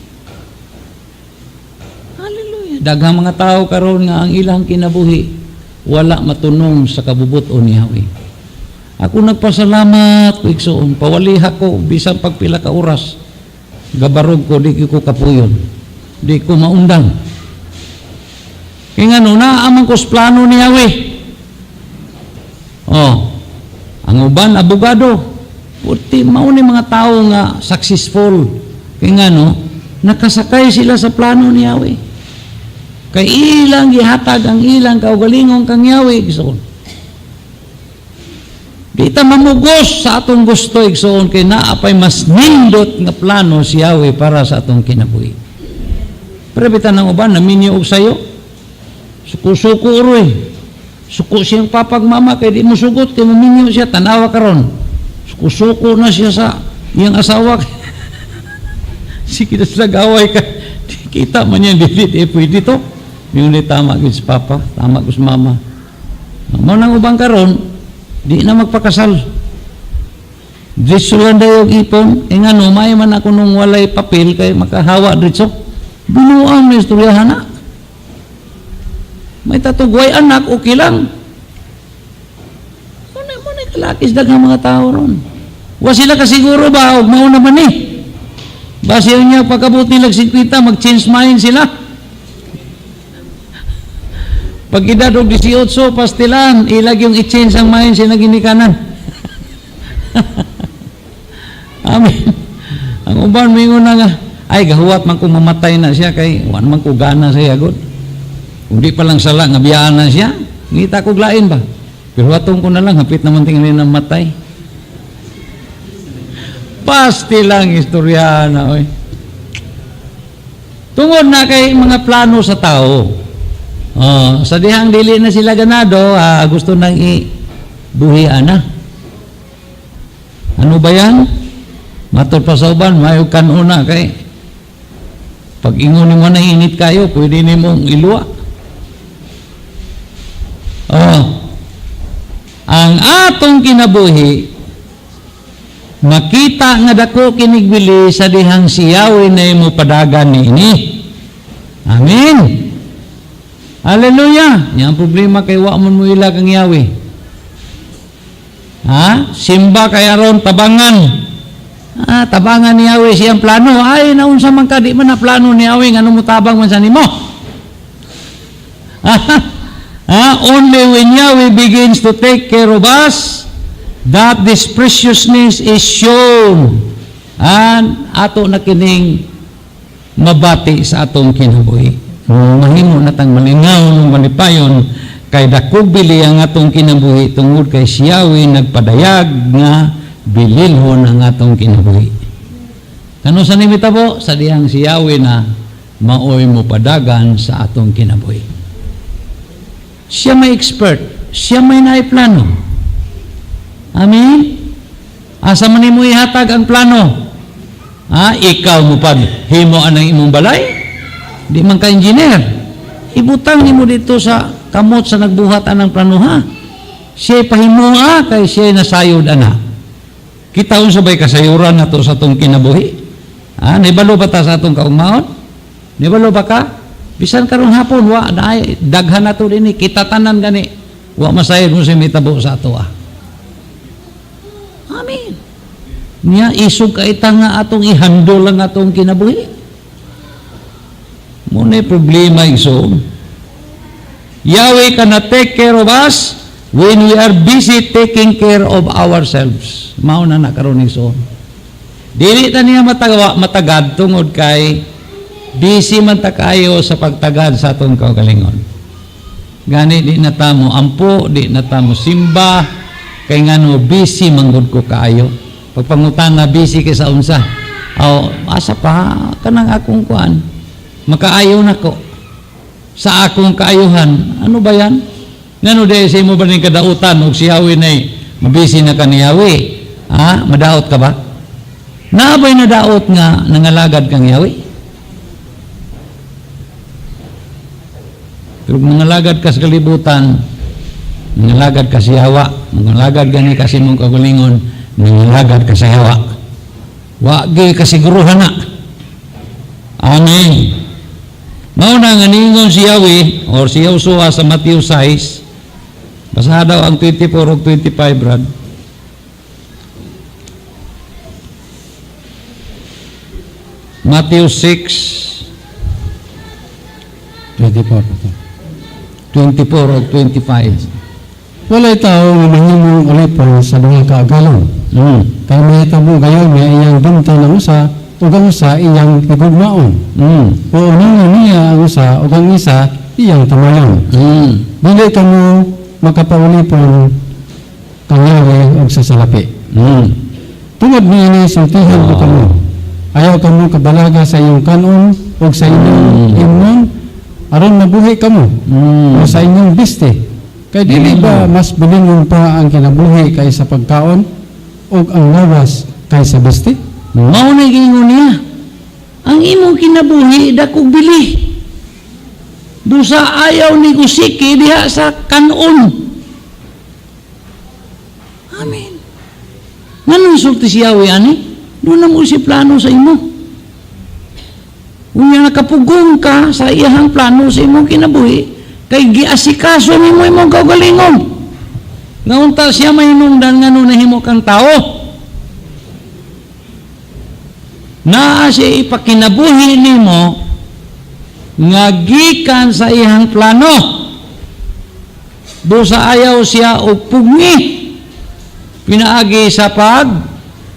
Hallelujah. Daghang mga tao karon nga ang ilang kinabuhi wala matunong sa kabubuton ni Yahweh. Ako nagpasalamat ko igsoon, pawaliha ko bisan pagpila ka oras. Gabarog ko di ko kapuyon. Di ko maundang. Kaya nga no, naamang ko sa plano ni Yahweh. Ang uban abogado. Puti mao ni mga tao nga successful. Kaya nga no, nakasakay sila sa plano ni Yahweh. Kay ilang gihatag ang ilang kaugalingong kang Yahweh igsoon. Di ta mamugos sa atong gusto igsoon kay naapay mas nindot nga plano si Yahweh para sa atong kinabuhi. Pero bitan ng uban naminyo og sayo. Suko-suko uroy. Suko siyang papagmama kay di mo sugot kay maminyo siya tanawa karon. Suko-suko na siya sa iyang asawa. Sige na sila gaway ka. Kita man yan, di pwede to. Yung tama ko sa papa, tama ko sa mama. Mo nang ubang karon, di na magpakasal. Diretso lang daw yung ipon. Nga no, may man ako nung walay papel kay makahawa diretso. Binuang na istoryahan na. May tatugway anak, okay lang. Muna kalakis daghang mga tao ron. Wa sila kasiguro ba, og mauna man eh. Base niya pagkabot nilang 50, mag-change mind sila. Pag edad og 18, pastilan, ilag yung i-change ang mind sila ginikanan. Amen. Ang uban mingon na nga, ay gahuwat man kung mamatay na siya kay wan man ko gana siya god. Kung di pa lang sala nga biyaan na siya, ngita ko glain ba. Pero atong ko na lang hapit naman tingin na matay. Pasti lang istorya na oy. Tungod na kay mga plano sa tao. Sa dihang dili na sila ganado, gusto nang ibuhian na. Ano ba yan? Matod pa sa uban, mayo kanuna kay pag ingon mo na init kayo, pwede ni mong iluwa. Ang atong kinabuhi, makita nga dako kinigbili sa dihang siyawin na imo padagan niini. Amen. Hallelujah. Yang problema kay wa mo ilag ang yawi. Simba kay aron tabangan. Tabangan ni Yahweh siyang plano. Ay, naunsa man ka, di man na plano ni Yahweh, nga mo tabang man sa nimo. Only when Yahweh begins to take care of us, that this preciousness is shown. And ato na kining mabati sa atong kinabuhi. Mahimo natang malingaw ng malipayon, kay dakog bili ang atong kinabuhi tungod kay si Yahweh nagpadayag nga bililhon ang atong kinabuhi. Kano sa nimita po? Sa diyang si Yahweh na maoy mo padagan sa atong kinabuhi. Siya may expert. Siya may naiplano. Amen? Asa man mo ihatag ang plano? Ikaw mo pag himo anang imong balay? Di man ka engineer. Ibutang nimo dito sa kamot sa nagbuhat anang plano Siya pahimuha kay siya nasayod Kita sabay kasayuran nato sa atong kinabuhi. Nibalo ba ta sa atong kaugmaon? Nibalo ba ka? Bisan karong hapon daghan nato dinhi kita tanan gani. Wa masayod mo si mitabo sa ato. Amen. Niya isog ka nga atong ihandol ang atong kinabuhi. Muna problema isog. Yahweh cannot take care of us when we are busy taking care of ourselves. Mao na karon iso. Dili ta niya matagad tungod kay busy man ta kayo sa pagtagad sa atong kaugalingon. Gani di na ta mo ampo, di na ta mo simba, kay ngano busy manggod ko kaayo. Pagpangutana busy kay sa unsa. Asa pa kanang akong kuan. Makaayo nako sa akong kaayuhan. Ano ba yan? Ngano dahil sa imo ba ning kadautan og si Yahweh nay mabisi na ka ni Yahweh? Madaot ka ba? Naabay na daot nga nangalagad kang Yahweh? Pero nangalagad ka sa kalibutan, nangalagad ka sa Yawa, nangalagad gani kasi mong kagulingon, nangalagad ka sa Yawa. Wagi kasiguruhan na. Amen. Mauna nga ningon si Yahweh or si Yahusua sa Matthew 6, basa daw ang 24 o 25, Brad. Matthew 6, 24. 24 o 25. Walay tao nga mahimong ulipon sa mga kaagalon. Kaya may tabo gayon nga iyang binta ng usa ug ang usa iyang igugmaon. O unang niya ang usa ug ang isa iyang tamayon. Dili kamo makapaulipon kang Yahweh og sa salapi. Tungod niini sultihan ko kamo. Ayaw kamo kabalaga sa iyong kanon o sa inyong imnon aron mabuhi kamo o sa inyong biste. Kay dili ba mas bilingon pa ang kinabuhi kaysa pagkaon o ang lawas kaysa biste? Mao na gingon niya. Ang imong kinabuhi dakog bili. Dusa ayaw ni kusiki diha sa kanon. Amen. Nganong sulti si Yahweh ani? Doon na mo si plano sa imo. Unya nakapugong ka sa iyang plano sa imong kinabuhi, kay giasikaso nimo imong kaugalingon. Nga unta siya mahinungdan ngano nahimo kang tao. Naa siya ipakinabuhi nimo nga gikan sa iyang plano. Do sa ayaw siya og pugni. Pinaagi sa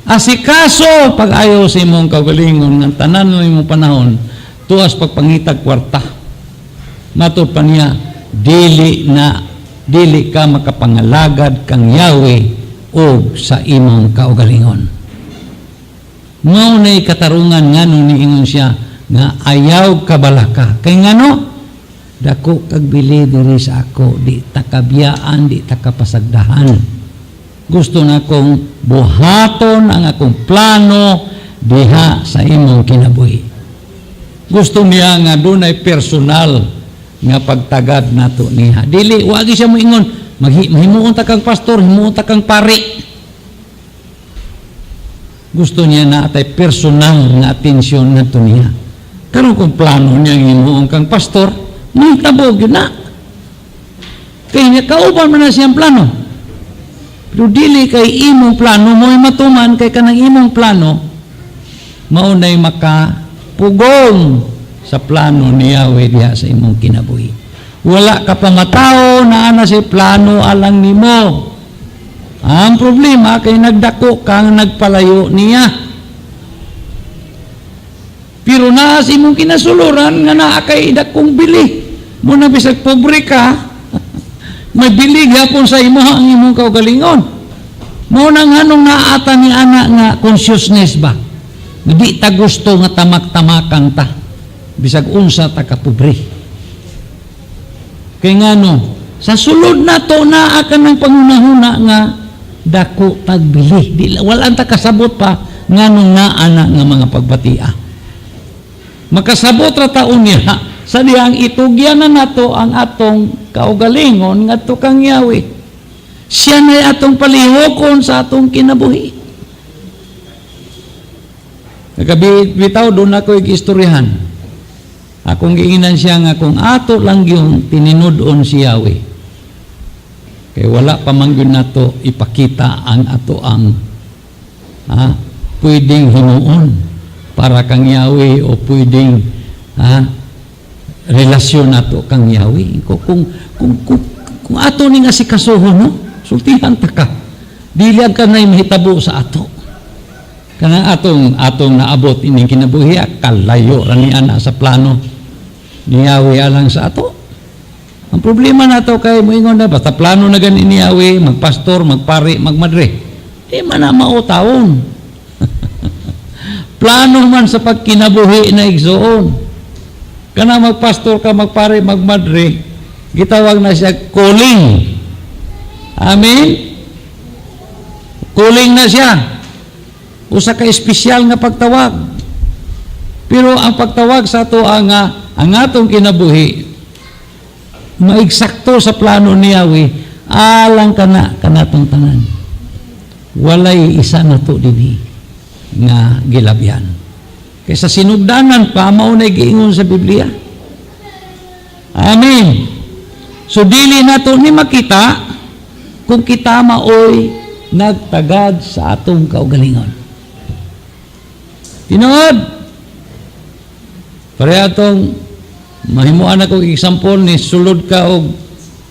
asikaso pag ayaw sa imong kaugalingon ng tanan mo imong panahon tuas pagpangitag kwarta. Matod pa niya, dili ka makapangalagad kang Yahweh o sa imong kaugalingon. Mao na'y katarungan nga nung niingon siya nga ayaw kabalaka. Kay ngano? Dako kag bili diri sa ako, di takabiyaan, di takapasagdahan. Gusto na kong buhaton ang akong plano diha sa imong kinabuhi. Gusto niya nga dunay personal nga pagtagad nato niya. Dili, wagi siya moingon, mahimuon ta kang pastor, himuon ta kang pari. Gusto niya na atay personal nga atensyon nato niya. Karon kung plano niya himuon kang pastor, may tabog yun na. Kaya niya kauban man na siyang plano. Pero dili kay imong plano mo'y matuman kay kanang imong plano maunay makapugong sa plano ni Yahweh diha sa imong kinabuhi. Wala ka pa matao na ana si plano alang nimo. Ang problema kay nagdako kang nagpalayo niya. Pero na si imong kinasuluran nga naa kay dakong bili. Muna bisag pobre ka, may bili gapon sa imo ang imong kaugalingon. Mo nang anong naata ni ana nga consciousness ba? Di ta gusto nga tamak-tamakan ta. Bisag unsa ta ka pobre. Kay ngano, sa sulod na to naa ka ng pangunahuna nga dako tagbili. Di wala ta kasabot pa nganong naa na nga mga pagbatia. Makasabot ra taon niya sa diyang itugyan na nato ang atong kaugalingon ngadto kang Yahweh. Siya na'y atong palihokon sa atong kinabuhi. Nagabitaw doon ako istoryahan. Akong giingnan siya nga kung ato lang yung tininudon si Yahweh. Kaya wala pa man yun nato ipakita ang ato ang pwedeng hinuon para kang Yahweh o pwedeng relasyon nato kang Yahweh. Kung ato ni nga si kasuhon, no? Sultihan ta ka. Diliag ka na'y mahitabo sa ato. Kanang atong naabot ining kinabuhi, kalayo rani ana sa plano ni Yahweh alang sa ato. Ang problema nato kay moingon na basta plano na gani ni Yahweh, magpastor, magpari, magmadre. Di man na mautawon. Plano man sa pagkinabuhi na igsoon. Kana magpastor ka, magpari, magmadre, gitawag na siya calling. Amen? Calling na siya. Usa ka espesyal nga pagtawag. Pero ang pagtawag sa ato ang atong kinabuhi maigsakto sa plano ni Yahweh alang kanatong tanan. Walay isa na to dinhi nga gilabyan. Kaysa sinugdanan pa mao na giingon sa Biblia. Amen. So dili nato ni makita kung kita maoy nagtagad sa atong kaugalingon. Tinuod. Pare atong mahimuan ako example ni sulod ka og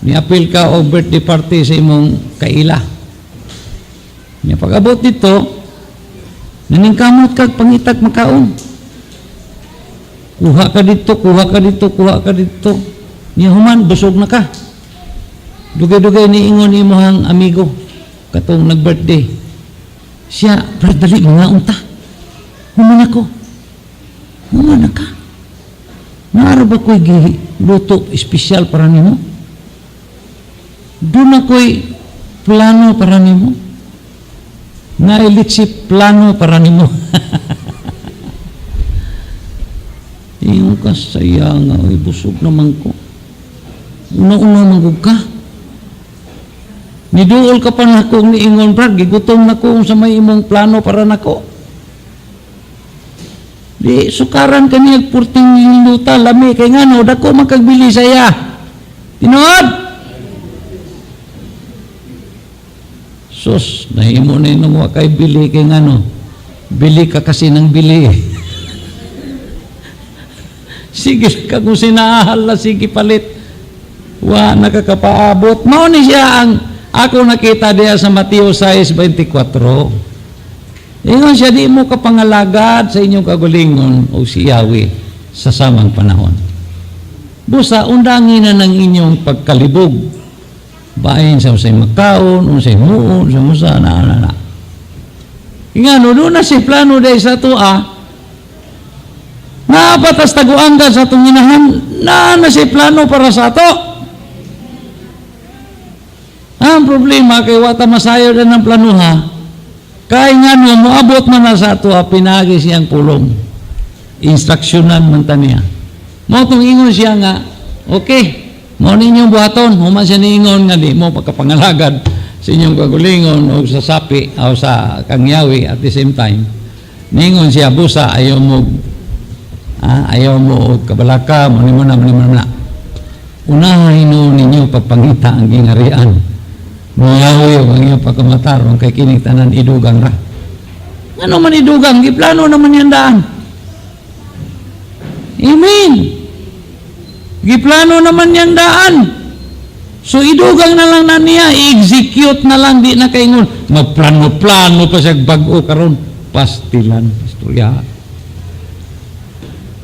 ni apil ka og birthday party sa imong kaila. Nya pag-abot dito naningkamot kag pangitag makaon. Kuha ka dito, kuha ka dito, kuha ka dito. Niya human busog na ka. Dugay-dugay ni ingon ni imong amigo katong nag-birthday. Siya, brad dali mga unta. Human ako. Human ka. Naara ba ko'y luto espesyal para nimo? Doon ako'y plano para nimo? Nailitsip plano para nimo. Iyong kasayang ay busog naman ko. Una-una manggug ka. Niduol ka pa na akong niingon, brad, gigutom na ko sa may imong plano para nako. Di, sukaran ka niya, purting luta, lami, kay nga no, dako makagbili saya. Tinuod! Sus, nahimo na yun nga kay bili, kay nga no, bili ka kasi ng bili. Sige ka kung sinahal na, sige palit. Wa, nakakapaabot. Mao ni siya ang ako nakita diya sa Mateo 6:24. Ingon siya, di mo kapangalagad sa inyong kagulingon o si Yahweh sa samang panahon. Busa, undangin na ng inyong pagkalibog. Bain sa usay makaon, usay muon, sa musa, na. Ingano, doon na si plano dahil sa tua, Napatas taguan ka sa atong inahan, na si plano para sa ato. Ang problema kay wata masayo din ng plano ha. Kaya nga no, moabot man na sa ato, pinagi siyang pulong. Instruksyonan man taniya. Mo itong ingon siya nga, okay, mo ninyong buhaton, human siya niingon nga di mo pagkapangalagad sa inyong kagulingon o sa sapi o sa kangyawi at the same time. Niingon siya, busa, ayaw mo kabalaka, mani mo na. Unahin no ninyo pagpangita ang gingarian. Mayawi o ang iyong pagkamatar, ang kay kining tanan idugang ra. Ano man idugang? Giplano naman yan daan. Amen. Giplano naman yan daan. So idugang na lang na niya, i-execute na lang, di na kaingon. Magplano-plano pa siya bago karon. Pastilan, istorya.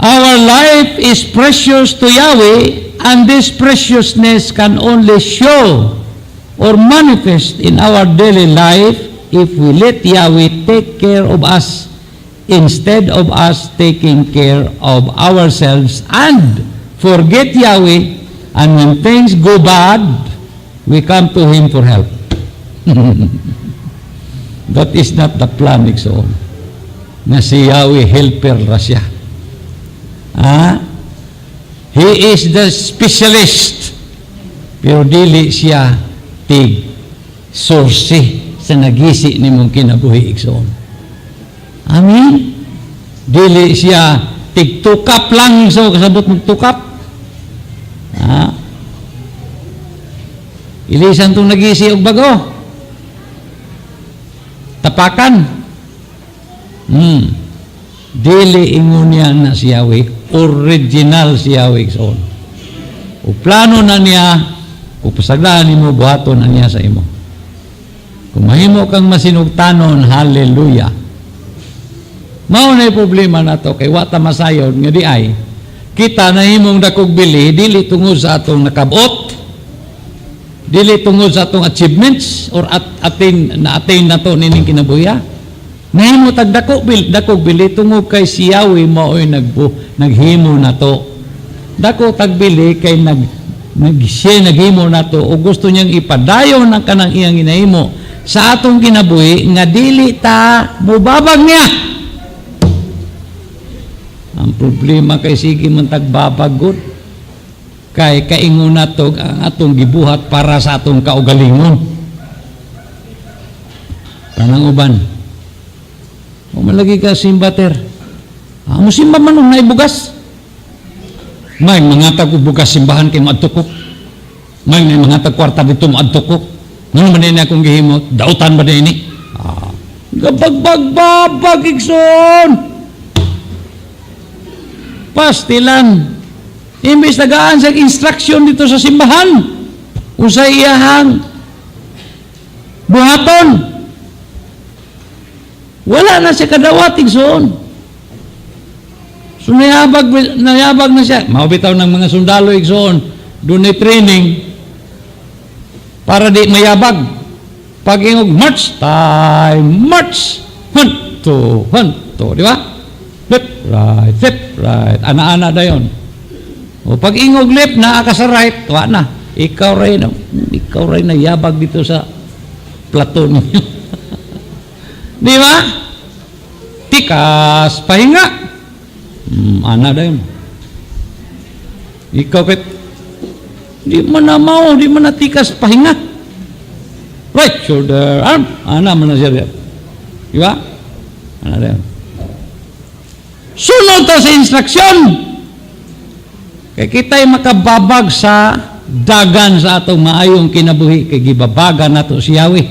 Our life is precious to Yahweh, and this preciousness can only show or manifest in our daily life if we let Yahweh take care of us instead of us taking care of ourselves and forget Yahweh, and when things go bad, we come to Him for help. That is not the plan, Iksoon. Na si Yahweh helper ra siya. He is the specialist, pero dili siya tig source sa nagisi ni mong kinabuhi, Iksoon. Amen? Dili siya tig tukap lang, so kasabot mong tukap. Ilisan itong nagisi og bago. Tapakan. Dili ingon niya na si Yahweh, original si Yahweh, Iksoon. O plano na niya, kung pasaglaan mo, buhaton na niya sa imo. Kung mahimo kang masinugtanon, hallelujah. Mao na problema na to, kay wata masayon, nga di ay, kita na himong dakog bili, dili tungod sa atong nakabot, dili tungod sa atong achievements, or attain na to nining kinabuya. Nahimo tag dakog bili, tungod kay si Yahweh mao'y naghimo na to. Dako tag bili, kay siya naghimo na to o gusto niyang ipadayon ng kanang iyang ginahimo sa atong kinabuhi nga dili ta mubabag niya. Ang problema kay sige man tagbabag gud kay kaingon nato ang atong gibuhat para sa atong kaugalingon. Kanang uban o malagi ka simbater, mo simba man og naibugas. May mga tagbugas simbahan kay maadtukok. May mga tagkwarta dito maadtukok. Ano man din akong gihimo? Dautan ba din ini? Gabagbag-babag, Iksoon. Pastilan. Imbis tagaan sa instruction dito sa simbahan. Usay iyahang buhaton. Wala na siya kadawat, Iksoon. So nayabag na siya. Maubitaw ng mga sundalo, Iksoon. Doon ay training para di mayabag. Pag ingog, march time, march, hunto, di ba? Left, right. Ana-ana da yun. O pag ingog left na, aka sa right, wa na. Ikaw rin na yabag dito sa platon. Di ba? Tikas, pahinga. Ana da yun. Ikaw kit di man na mao, di man na tikas pahinga. Right shoulder, arm. Ana man na siya. Di ba? Ana da yun. Sunod ta sa instruksyon. Kay kita'y makababag sa dagan sa atong maayong kinabuhi. Kay gibabagan nato si Yahweh.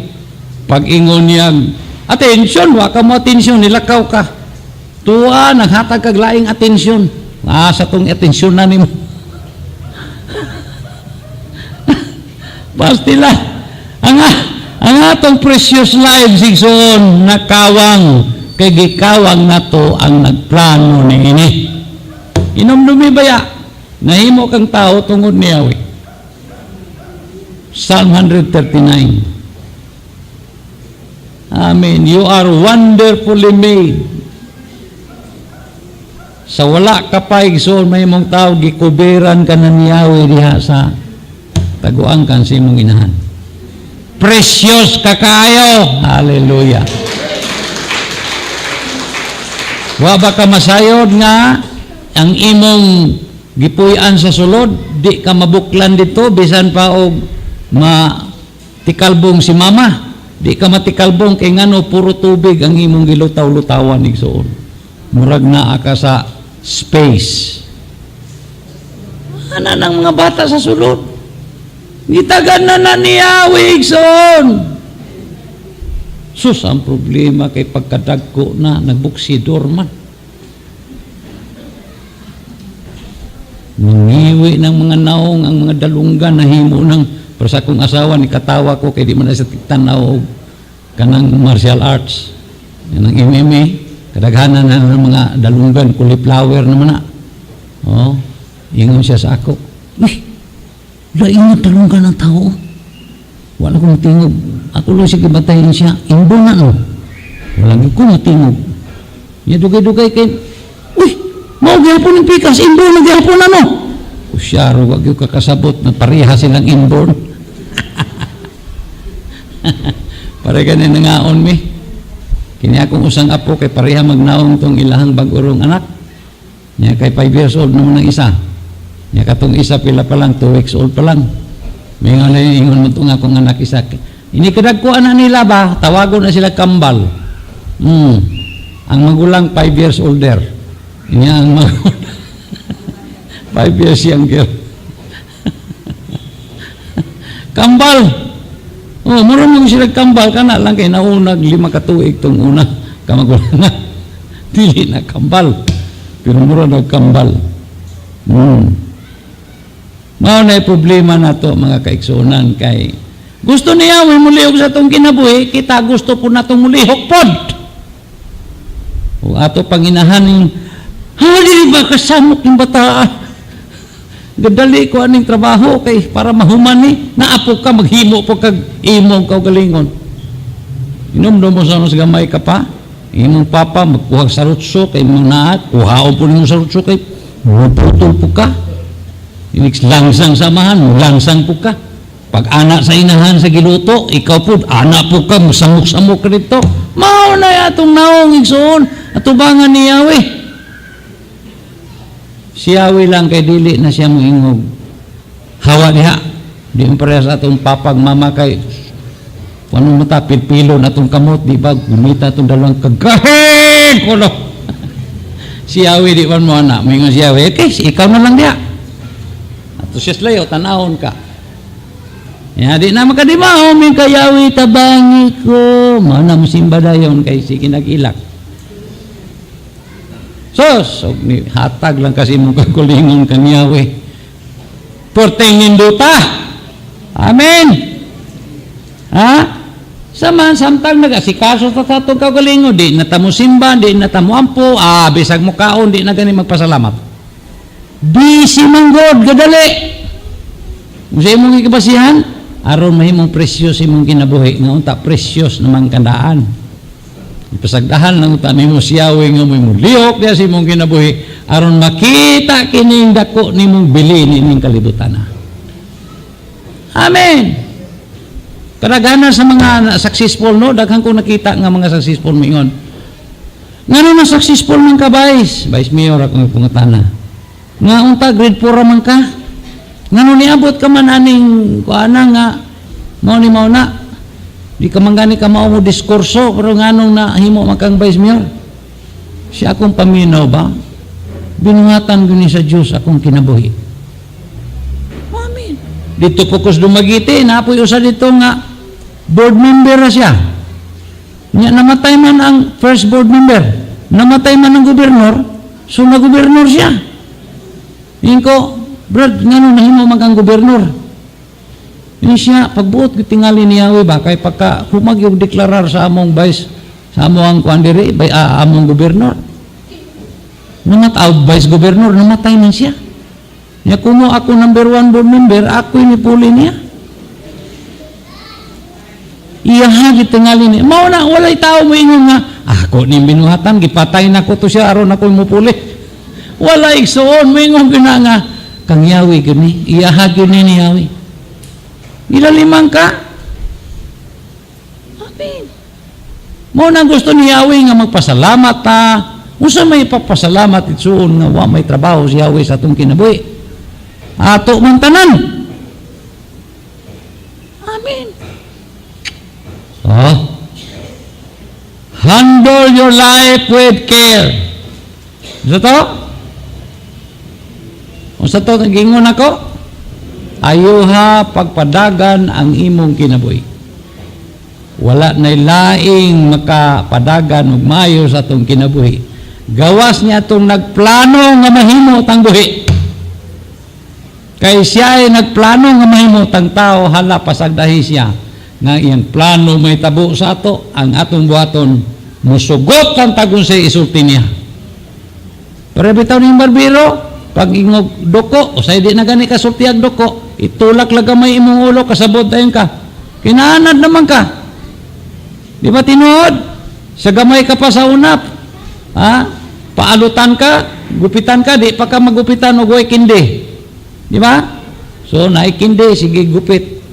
Pag ingon niyang, atensyon, wa ka mo atensyon, nilakaw ka. Tuwa, naghatag kag laing atensyon. Sa tong atensyon na nimo. Pastila. Ang atong precious lives, Iksoon, nakawang, kay gikawang nato ang nagplano ni ini. Inomdumi baya, nahimo kang tao tungod ni Yahweh. Psalm 139. Amen. You are wonderfully made. sa wala ka pa igsoon may mong tao gikuberan ka na niyawi diha sa taguang kan sa imong inahan. Precious ka kayo. Hallelujah. Wa ba ka masayod nga ang imong gipuy-an sa sulod, di ka mabuklan dito bisan pa og matikalbong si mama. Di ka matikalbong kay ngano puro tubig ang imong gilutaw-lutawan igsoon. Murag naa ka sa space. Ano ng mga bata sa sulod? Gitagan na niyawi igsoon. Sus, ang problema kay pagkadagko na nagbuksidor man. Nangiwi ng mga naong ang mga dalunggan na himo ng pero sa akong asawa ni katawa ko kay di man na sa tanaw kanang martial arts kanang MMA kadaghanan na ng mga dalunggan cauliflower naman na ingon siya sa ako lain na dalunggan ng tao wala ko matingog ako lang sige batayin siya imbo na no walang ko matingog niya dugay-dugay kay mao gyapon ng pikas inborn na gyapon ano. Usyaro wag yung kakasabot na pareha silang inborn. Pare ganin nangaon mi. Kini akong usang apo kay pareha magnaon tong ilahang bag-urong anak. Nya kay 5 years old naman ang isa. Nya katong isa pila pa lang 2 weeks old pa lang. Mingon na ingon mo tong akong anak isa. Ini kadagkuan na nila ba? Tawagon na sila kambal. Ang magulang 5 years older. Niya ang 5 years younger. Kambal. Mura mo sila kambal kana lang kay naunag 5 ka tuig tong una kamagulang na. Dili na kambal. Pero mura na kambal. Mao na problema nato mga kaigsunan kay gusto niya may mulihok sa tong kinabuhi kita gusto po natong mulihok pod. O ato panginahan dili ba kasamok ng bata? Gadali ko aning trabaho kay para mahuman ni naapo ka maghimo po kag imong kaugalingon. Inom mo sa gamay ka pa. Imong papa magkuha sa sarutso kay imong naat, kuhaon po nimong sarutso kay putol po ka. Inig langsang samahan, langsang po ka. Pag anak sa inahan sa giluto, ikaw po anak po ka samok-samok ka dito. Mao na atong naong igsoon atubangan ni Yahweh. Siyawi lang kay dili na siya moingog. Hawa diha. Di mo pareha sa atong papag mama kay anong mata pilpilo na atong kamot di ba gumita atong dalawang kagahin kulo. Siyawi di man mo anak. Moingon siyawi. Okay, ikaw na lang diha. Ato siya slayo tanahon ka. Ya di na makadimaw min kayawi tabangi ko. Mana musimba dayon kay sige nag-ilak. Sos, hatag lang kasi mong kakulingon kanyawe. Porteng ninduta. Amen. Ha? Samtang nagasikaso sa itong kagalingon, di na tamo simba, di na tamo ampo, bisag mo kaon, di na gani magpasalamat. Busy man God, gadali. Kung sa imong ikabasihan, aron mahimong precious imong kinabuhi, nga unta precious naman kandaan. Ipasagdahan lang uta nimo siyawi nga mo lihok diya si imong kinabuhi aron makita kining dako nimong bilin ining kalibutan. Amen. Kadaghanan sa mga successful no daghang ko nakita nga mga successful mingon. Ngano na successful man ka Vice Mayor akong pangutana. Nga unta grade 4 man ka. Ngano niabot ka man aning kuana nga mao ni mao na di ka manggani ka mao mo diskurso pero nganong na himo makang Vice Mayor. Siya akong paminaw ba? Binuhatan ko ni sa Diyos akong kinabuhi. Amen. Dito fokus dumagiti, napoy usa dito nga board member na siya. Nya namatay man ang first board member. Namatay man ang gobernador, so na gobernador siya. Ingko, brad, ngano nahimo makang gobernador? Ini siya, pagbuot tingali ni Yahweh ba, kay pagka humag yung deklarar sa among vice, sa among kuandiri, among gobernador. Vice gobernador, namatay man siya. Niya kumo ako number 1 board member, ako inipuli niya. Iyaha tingali niya. Mao na, walay tao mo ingon nga, ako ni binuhatan, gipatay na ko to siya, aron ako mupuli. Wala igsoon, mayroong gina nga, kang Yahweh gani, iyahag yun ni Yahweh. Nilalimang ka? Amen. Mo nang gusto ni Yahweh nga magpasalamat ta, unsa may papasalamat itsuon nga wa may trabaho si Yahweh sa atong kinabuhi. Ato man tanan. Amen. So, handle your life with care. Isa to? Unsa to nagingon ako? Ayuha pagpadagan ang imong kinabuhi. Wala na laing makapadagan ug maayo sa atong kinabuhi. Gawas niya itong nagplano nga mahimo tang buhi. Kay siya ay nagplano nga mahimo tang tao, hala pasagdahi siya nga iyang plano may tabo sa ato, ang atong buhaton musugot ang tagon sa isulti niya. Pero bitaw ning barbero, pag ingog doko, o say di na gani kasulti ang doko, itulak lang may imong ulo, kasabot tayon ka. Kinaanad naman ka. Di ba tinuod? Sa gamay ka pa sa unap. Ha? Paalutan ka, gupitan ka, di pa ka magupitan o guay kindi. Di ba? So, naikindi, sige gupit.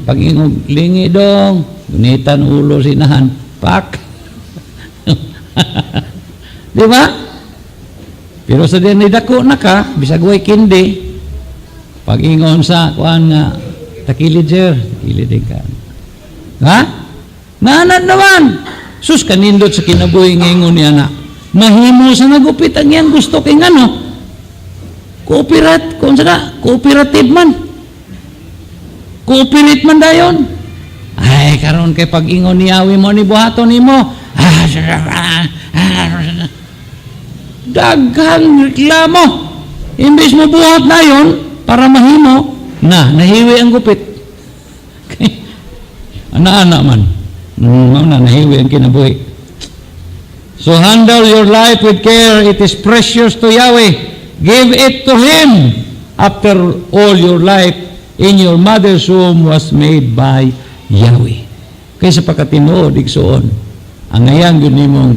Pag ingog, lingi dong, gunitan ulo sinahan. Pak. Di ba? Pero sa din dako na ka, bisag way kindi, pag ingon sa kuan nga takilid sir, takilid din ka. Ha? Naanad naman. Sus kanindot sa kinabuhi nga ingon niya na. Mahimo sa nagupit ang yan gusto kay ngano. Cooperative man. Cooperate man dayon. Ay karon kay pag ingon ni Yahweh mo ni buhaton nimo. Daghang reklamo. Imbis mo buhat na yun, para mahimo, nahiwi ang gupit. Ana-ana man. Nahiwi ang kinabuhi. So handle your life with care. It is precious to Yahweh. Give it to Him. After all, your life in your mother's womb was made by Yahweh. Kaya sa pagkatinuod, igsoon, ang ngayang yun nimong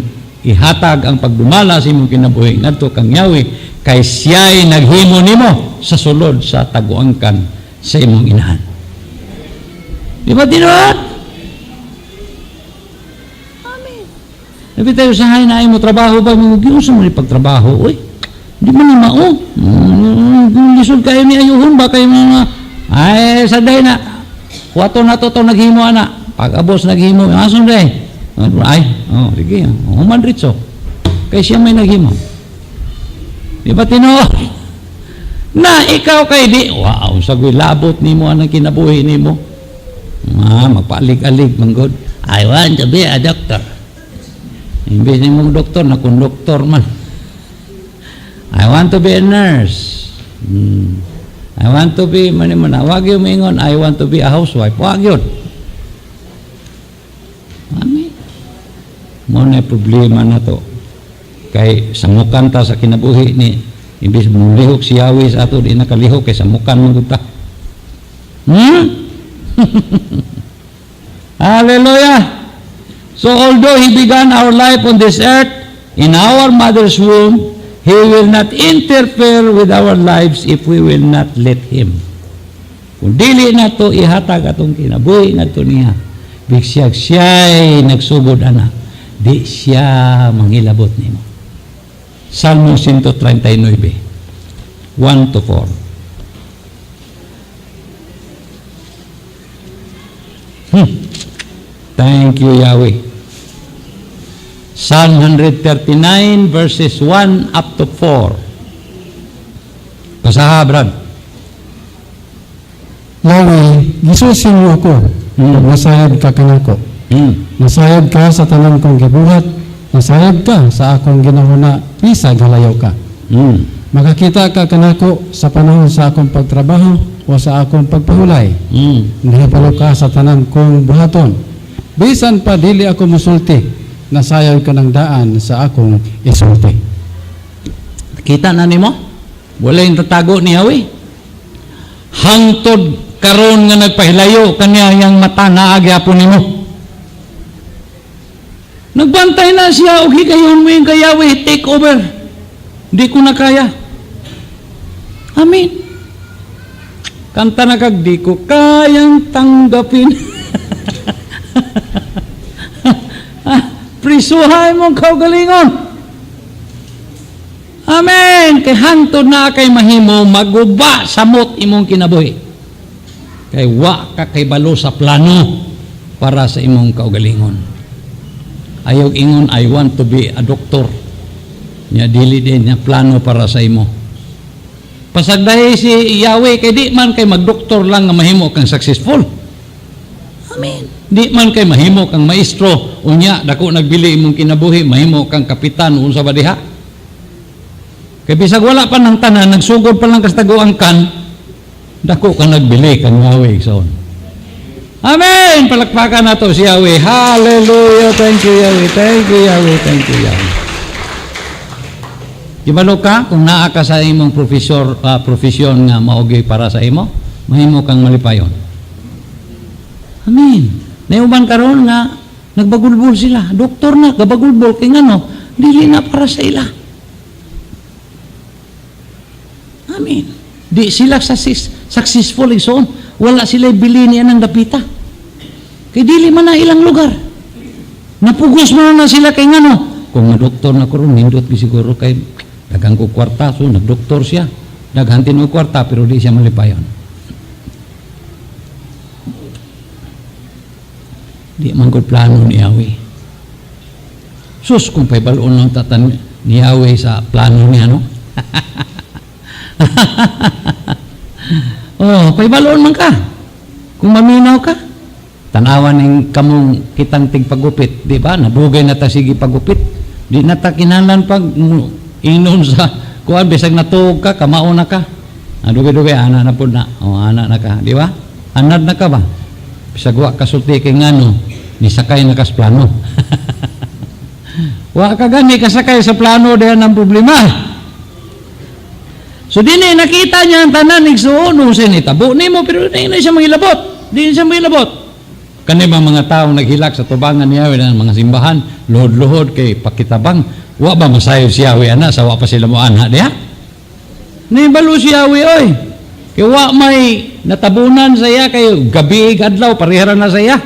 ihatag ang pagdumala sa imong kinabuhi ngadto kang Yahweh kay siya'y naghimo nimo sa sulod sa taguangkan sa imong inahan. Di ba tinuod? Amen. Nabi tayo sa hay na mo trabaho ba mo giusa mo ni pagtrabaho oy. Di man ni mao. Lisod kayo ni ayuhon ba kayo mga ay saday na. Wato na to naghimo ana. Pag abos naghimo ason day. Ay, sige, human ritso. Kaya siya may naghimo. Di ba tinuod? Na ikaw kay di, wow, sagoy labot ni mo anang kinabuhi ni mo. Magpaalig-alig, manggod. I want to be a doctor. Imbis ni mong doktor, na konduktor man. I want to be a nurse. I want to be, wag yung mingon, I want to be a housewife. Wag yun. Mo na problema na to kay samukan ta sa kinabuhi ni imbis mo lihok si Yahweh sa ato di nakalihok kay samukan mo ta. Hallelujah. So although He began our life on this earth in our mother's womb, He will not interfere with our lives if we will not let Him. Kung dili na to ihatag atong kinabuhi na to niya, bigsiyag siya'y nagsugod anak. Di siya manghilabot nimo. Salmo 139, 1 to 4. Thank you, Yahweh. Psalm 139 verses 1 up to 4. Basaha, Brad. Yahweh, gisusin mo ako, nasayad ka kanako. Nasayad ka sa tanan kong gibuhat, nasayad ka sa akong ginahuna, bisag halayaw ka. Makakita ka kanako sa panahon sa akong pagtrabaho o sa akong pagpahulay. Nahibalo ka sa tanan kong buhaton. Bisan pa dili ako musulti, nasayad ka ng daan sa akong isulti. Kita na nimo? Wala yung tatago ni Yahweh. Hangtod karon nga nagpahilayo kanya yang mata na agyapon nimo. Nagbantay na siya, o higayon mo yung kay Yahweh, take over. Di ko na kaya. Amen. Kanta na kag, di ko kayang tanggapin. Prisuhay mong kaugalingon. Amen. Kay hangtod na kay mahimo, maguba samot imong kinabuhi. Kay wa ka kay balo sa plano para sa imong kaugalingon. Ayaw ingon, I want to be a doctor. Nya dili din niya plano para sa imo. Pasagdahi si Yahweh kay di man kay magdoktor lang nga mahimo kang successful. Amen. Di man kay mahimo kang maestro unya dako nagbili imong kinabuhi mahimo kang kapitan unsa ba diha. Kay bisag wala pa nang tanan nagsugod pa lang kas taguang kan dako ka nagbili kang Yahweh son. Amen. Palakpakan nato si Yahweh. Hallelujah. Thank you Yahweh. Thank you Yahweh. Thank you Yahweh. Gibalo ka kung naa ka sa imong profesyon nga maogi para sa imo, mahimo kang malipayon. Amen. Nayuban karon nga nagbagulbol sila, doktor na gabagulbol kay ngano, dili na para sa ila. Amen. Di sila successful ison, wala sila bili niya ng dapita. Kay dili man na ilang lugar. Napugos man na sila kay ngano. Kung doktor na karon nindot siguro kay dagang ko kwarta, so nagdoktor siya. Daghantin mo kwarta, pero di siya malipayon. Di man ko plano ni Yahweh. Sus, kung pa'y balon ng tatan ni Yahweh sa plano niya, no? Oh, pa'y balon man ka. Kung maminaw ka, tanawan ng kamong kitang tigpagupit, di ba? Nabugay na ta sige pagupit. Di na ta kinahanglan pag inon sa kuan bisag natuog ka kamao na ka dugi-dugi ana na pud na ana na ka di ba anad na ka ba bisag wa kasulti kay ngano ni sakay na kas plano wa ka gani kasakay sa plano diyan ang problema so dinhi nakita niya ang tanan igsuon usin itabo nimo pero di na siya mangilabot kani ba mga tao naghilak sa tubangan niya ng mga simbahan luhod-luhod kay pakitabang. Wa ba masayo si Yahweh ana sa wa pa sila mo anha diha? Nibalo si Yahweh oy. Kay wa may natabunan sa iya kay gabi adlaw parehara na sa iya.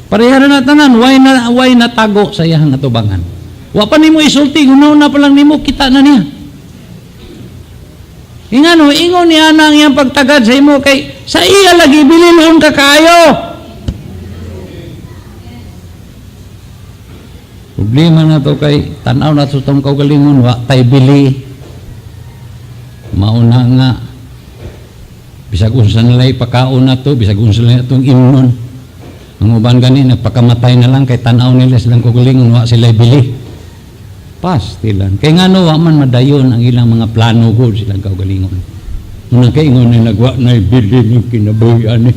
Parehara na tanan way natago sa iya nga tubangan. Wa pa nimo isulti una pa lang nimo kita na niya. Ingano ingon ni ana ang iyang pagtagad sa imo kay sa iya lagi bililhon ka kaayo. Problema na to kay tanaw na to tong kaugalingon wa tay bili mauna nga bisag unsa nalay pakaon na to bisag unsa nalay atong imnon ang uban gani nagpakamatay na lang kay tanaw nila silang kaugalingon wa sila bili pas tilan kay ngano wa man madayon ang ilang mga plano gud silang kaugalingon una kay ingon ni nagwa na bili ni kinabuhi ani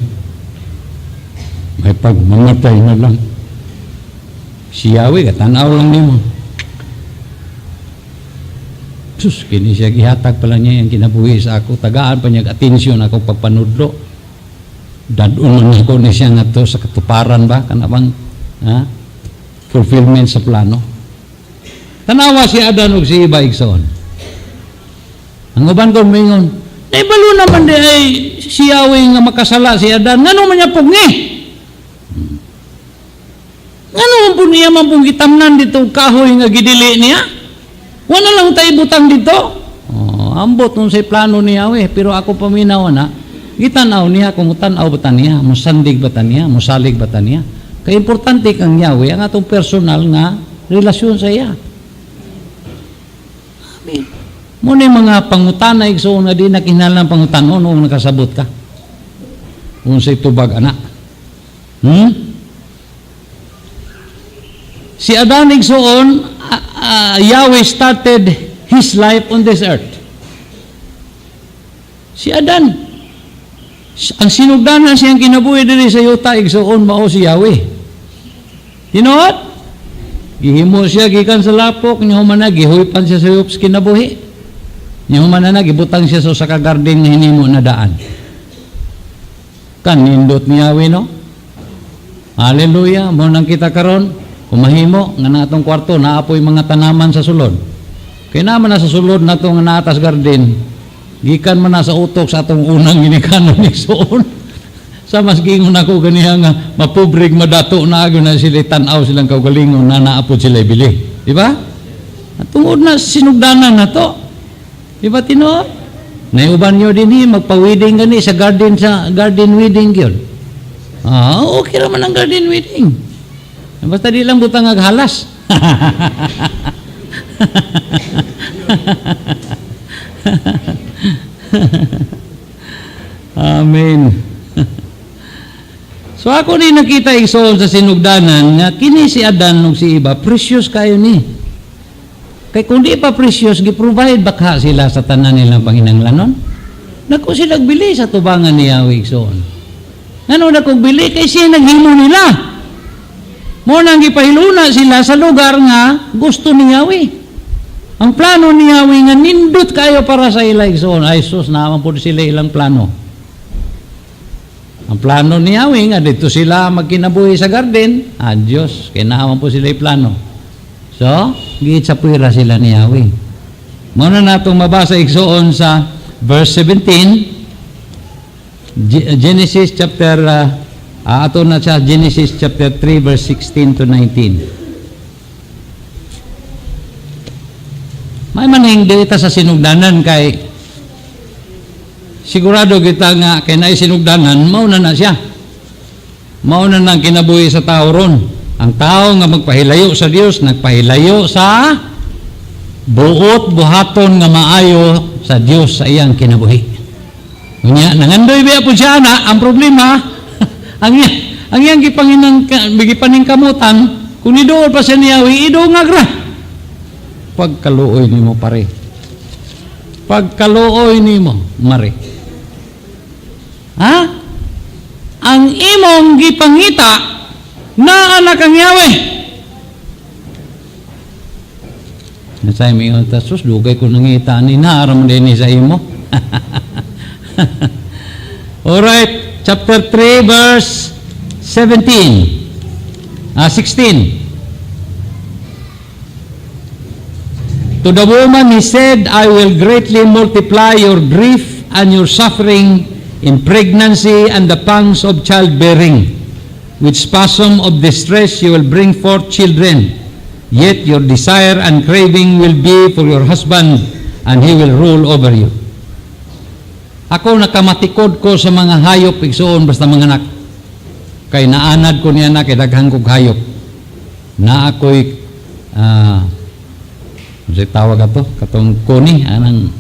may pagmamatay na lang. Si Yahweh katanaw lang nimo. Sus, kini siya gihatag pala niya yung kinabuhi sa ako. Tagaan pa niya atensyon ako pagpanudlo. Dadun man ako ni siya nga to sa katuparan ba? Kanabang fulfillment sa plano. Tanawa si Adan o si Iba igsoon. Ang uban ko mingon, balo naman di ay si Yahweh nga makasala si Adan. Ngano man niya pungi? Ano po niya man pong gitamnan dito kahoy nga gidili niya? Wala lang tayo butang dito. Ambot nung say plano ni Yahweh, pero ako paminaw na, gitanaw niya kung tanaw ba niya, musandig ba niya, musalig ba niya. Kaya importante kang Yahweh, ang atong personal nga relasyon sa iya. Amen. Muna yung mga pangutana, so na di nakinalang pangutanon nung nakasabot ka. Kung say tubag anak. Si Adan igsoon, Yahweh started his life on this earth. Si Adan, ang sinugdanan siyang kinabuhi diri sa yuta igsoon mao si Yahweh. You know what? Gihimo siya gikan sa lapok, niya human na gihuipan siya sa yups kinabuhi. Niya human na gibutang siya sa garden nga hinimo na daan. Kan nindot ni Yahweh no? Hallelujah, mo nang kita karon. Kung mahimo nga natong kwarto naapoy mga tanaman sa sulod. Kaya naman na sa sulod na itong naatas garden, gikan man na sa utok sa atong unang ginikanon ni Igsoon. Sa mas gingon ako ganiha nga, mapubrig, madato na agyo na sila, tanaw silang kaugalingon na naapod sila ibili. Di ba? At tungod na sinugdanan na to. Di ba tinuod? Naiuban nyo din magpa-wedding gani sa garden wedding yun. Okay naman ang garden wedding. Basta di lang butang aghalas. Amen. So ako ni nakita Igsoon sa sinugdanan nga kini si Adan ug si Eva precious kayo ni. Kay kung di pa precious gi-provide baka sila sa tanan nilang panginahanglanon. Nako sila bili sa tubangan ni Yahweh Igsoon. Ngano na kung bili kay siya naghimo nila. Mo nang gipahiluna sila sa lugar nga gusto ni Yahweh. Ang plano ni Yahweh nga nindot kayo para sa ila Igsoon. Ay sus, naman po sila ilang plano. Ang plano ni Yahweh nga dito sila magkinabuhi sa garden. Diyos, kinahaman po sila yung plano. So, giit sa puwira sila ni Yahweh. Muna natong mabasa Igsoon sa verse 17. Genesis chapter ato na sa Genesis chapter 3 verse 16 to 19. May maning dito sa sinugdanan kay sigurado kita nga kay naay sinugdanan mauna na siya. Mauna nang kinabuhi sa tao ron. Ang tao nga magpahilayo sa Dios, nagpahilayo sa buhaton nga maayo sa Dios sa iyang kinabuhi. Unya nangandoy biya po siya na ang problema ang iyang gipaning kamutan kung idool pa siya niya ido nga gra pagkaluoy nimo pare pagkaluoy nimo mare ang imong gipangita na anak ang Yahweh nasay mi sus dugay ko nangita ni naaram din ni sa imo. Alright, chapter 3 verse 16. To the woman he said, I will greatly multiply your grief and your suffering in pregnancy and the pangs of childbearing. With spasm of distress you will bring forth children. Yet your desire and craving will be for your husband, and he will rule over you. Ako nakamatikod ko sa mga hayop Igsoon basta mga anak. Kay naanad ko niya na kay daghang kog hayop. Na ako'y ano tawag ato? Katong kuni anang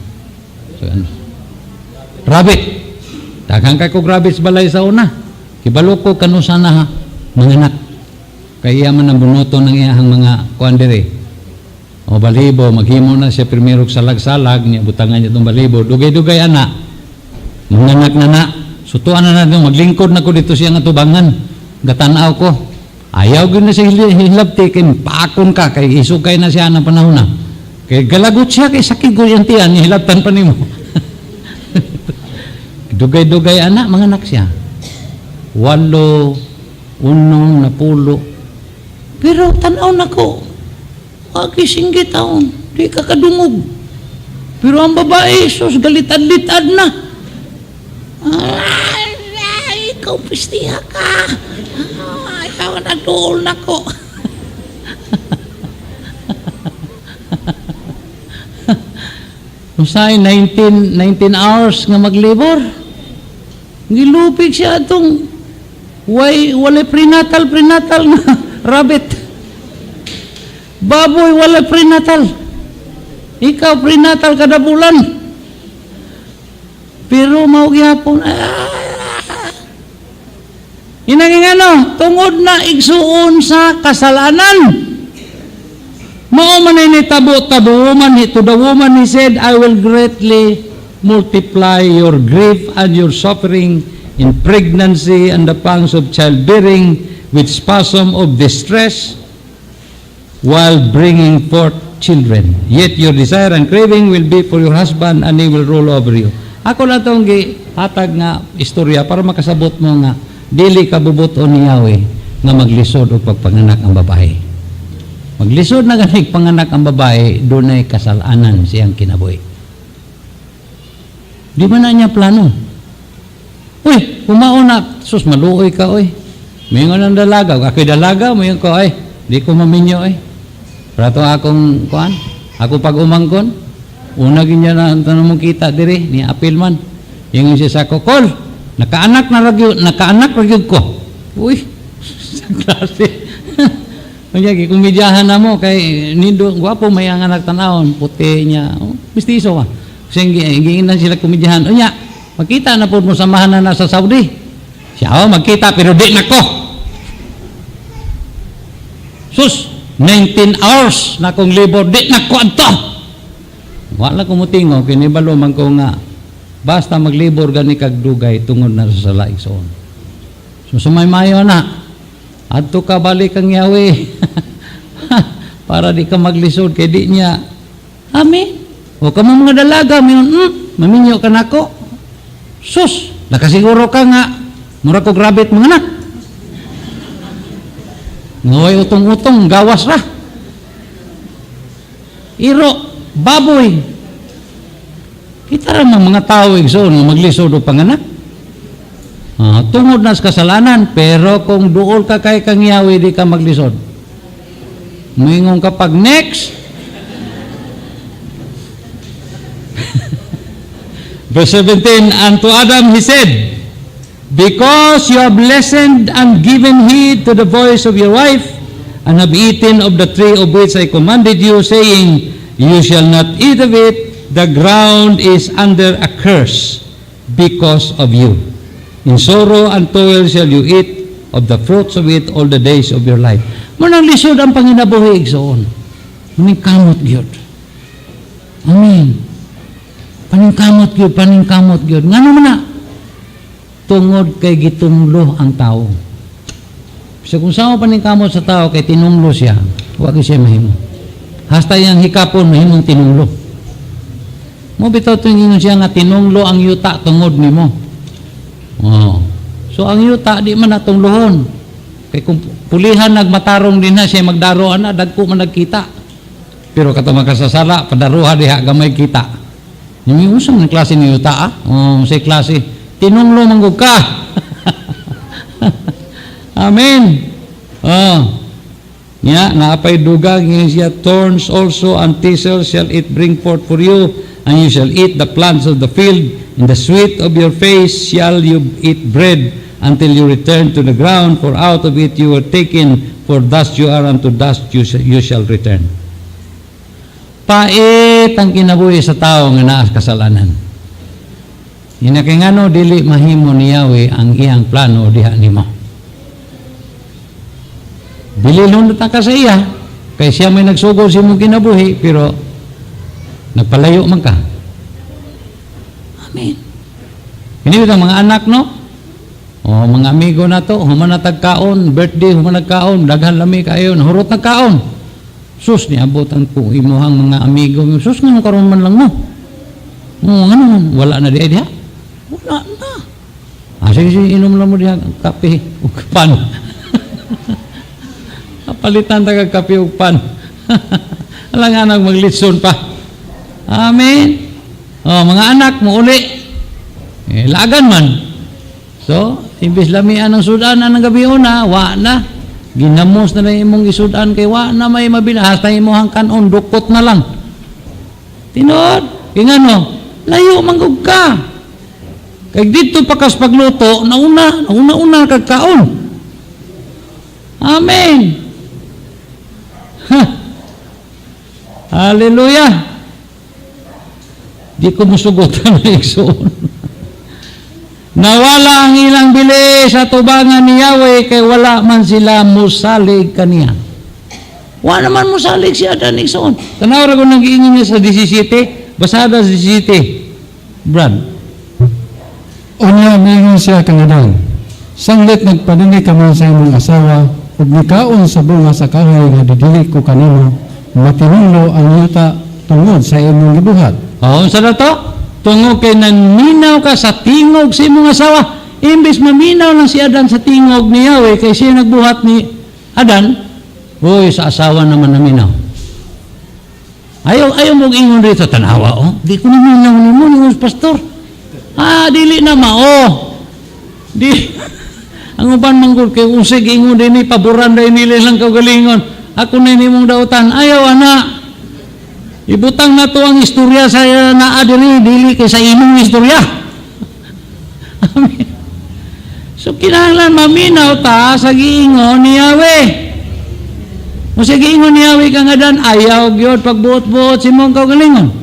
rabbit. Daghang kay kog rabbit sa balay sa una. Kibalo ko kanu sana ha mga anak. Kay iya man ang bunoto ng iyahang mga kuan diri. O balibo maghimo na siya primero salag-salag niya butangan niya tong balibo. Dugay-dugay ana. Mga anak na sutuan na natin, maglingkod na ko dito siya nga tubangan. Gatanaw ko. Ayaw gina siya hilabti, kay paakon ka, kay isukay na siya ng panahon na. Kay galagot siya, kay sakit ko yung tiyan, hilabtan pa nimo. Dugay-dugay anak, mga anak siya. 8, 1, 10. Pero tanaw na ko, singgit taon, di ka kadungog. Pero ang babae, sus, galitad-litad na. Ikaw pistiha ka. Ikaw nagdool na ko. Usay 19 hours nga maglibor. Gilupig siya atong wala prenatal nga rabbit. Baboy wala prenatal. Ikaw prenatal kada bulan. Pero mao gyapon inanging ano tungod na igsuon sa kasalanan mao man ni tabo woman to the woman he said I will greatly multiply your grief and your suffering in pregnancy and the pangs of childbearing with spasm of distress while bringing forth children yet your desire and craving will be for your husband and he will rule over you. Ako lang itong hatag nga istorya para makasabot mo nga dili ka bubuton ni Yahweh nga maglisod o pagpanganak ang babae. Maglisod na ganig panganak ang babae, doon ay kasalanan siyang kinabuhi. Di ba na niya plano? Uy, kumaon na. Sus, maluoy ka, uy. Mayroon ng dalaga. Ako'y dalaga, mayroon ko, ay. Di ko maminyo, ay. Prato akong, kuan, ako pag umangkon, una ganyan na tanong mong kita diri, ni apil man. Yung siya sa kokol, nakaanak ragyod ko. Uy, sa klase. Kaya kumidyahan na mo, kay nindo, gwapo may ang anak tanawon, puti niya, mistiso ka. Kasi hingin na sila kumidyahan. O niya, magkita na po mo samahan na nasa Saudi. Siya, magkita, pero di na ko. Sus, 19 hours na kong libor, di na ko ato. Wala ko mutingo, kinibalo man ko nga, basta maglibor gani kagdugay tungod na sa laigsoon. So sumay-mayo na, adto ka balik ang Yahweh, para di ka maglisod, kay di niya, amen. O ka mga dalaga, maminyo ka na ko. Sus, nakasiguro ka nga, mura ko grabit mga anak. Ngoy utong-utong, gawas ra. Iro, baboy. Kita ramang mga tao igsoon maglisod o panganak. Tungod na sa kasalanan, pero kung duol ka kay kang Yahweh, di ka maglisod. Moingon ka pag next. Verse 17, and to Adam he said, because you have listened and given heed to the voice of your wife, and have eaten of the tree of which I commanded you, saying, you shall not eat of it, the ground is under a curse because of you. In sorrow and toil shall you eat of the fruits of it all the days of your life. Munang lisod ang panginabuhi igsoon. Muning kamot gyud. Amen. Paningkamot gyud. Ngano man na? Tungod kay gitumlo ang tao. So kung saan paningkamot sa tao kay tinumlo siya, huwag siya mahimo. Hasta yang hikapon mahimong tinumlo. Mo bitaw tingin siya nga tinumlo ang yuta tungod nimo. So ang yuta di man natunglohon. Kay kung pulihan nagmatarong din na siya magdaroan na dagko man nagkita. Pero kato makasasala padaruha diha gamay kita. Yung usam ng klase ni yuta sa klase tinunglo manggug ka. Amen. Naapay dugag siya, thorns also and thistles shall it bring forth for you, and you shall eat the plants of the field. In the sweat of your face shall you eat bread until you return to the ground, for out of it you were taken, for dust you are, unto dust you shall return. Pait ang kinabuhi sa tao nga naas kasalanan. Inakingano dili mahimo ni Yahweh ang iyang plano diha nimo. Dili lunod ka sa iya, kay siya may nagsugod sa imong kinabuhi, pero nagpalayo man ka. Amen. Hindi ang mga anak, no? O mga amigo na to, human natagkaon, birthday, human nagkaon, daghan lami kayo, hurot nagkaon. Sus, niabutan ko imuhang mga amigo. Sus, nga karon man lang mo. Ano man, wala na diya. Wala na. Sige, inom lang mo diya kape o pan. Palitan taga kape o pan. Alangan maglitson pa. Amen. Mga anak mo uli. Lagan man. So, imbis lamian ng sudan ng gabi una, wa na. Ginamos na imong isudan kay wa na may mabila. Hasta imong kanon, dukot na lang. Tinod. Kingano, layo manggug ka. Kay dito pakas pagluto, nauna kagkaon. Amen. Hallelujah. Di ko musugutan na igsoon. Nawala ang ilang bili sa tubangan ni Yahweh, kay wala man sila musalig kaniya. Wala naman musalig siya dan igsoon. Tanaw ra ko nag-iingin niya sa 17, basada sa 17. Brad. Unya mingon siya kanadan. Sanglit nagpadani ka man sa imong asawa, ug nikaon sa bunga sa kahoy nga didili ko kanimo, matinunglo ang yuta tungod sa imong gibuhat. Sa dato? Tungod kay naminaw ka sa tingog sa imong asawa. Imbis maminaw lang si Adan sa tingog ni Yahweh, kay siya nagbuhat ni Adan, Uy, sa asawa naman naminaw. Ayaw mong ingon rito, tanawa, oh. Di ko naminaw ni mo, ni pastor. Dili na mao. Di, ang uban manggol, kay usig ingon din ni, paboran din nila lang kaugalingon. Ako na mong dautan, ayaw, ana. Ibutang na to ang istorya sa naa dili kay sa imong istorya. Amen. So, kinahanglan maminaw ta sa giingon ni Yahweh. Kung sa giingon ni Yahweh ka nga dan, ayaw gyud pagbuot-buot si mong kaugalingon.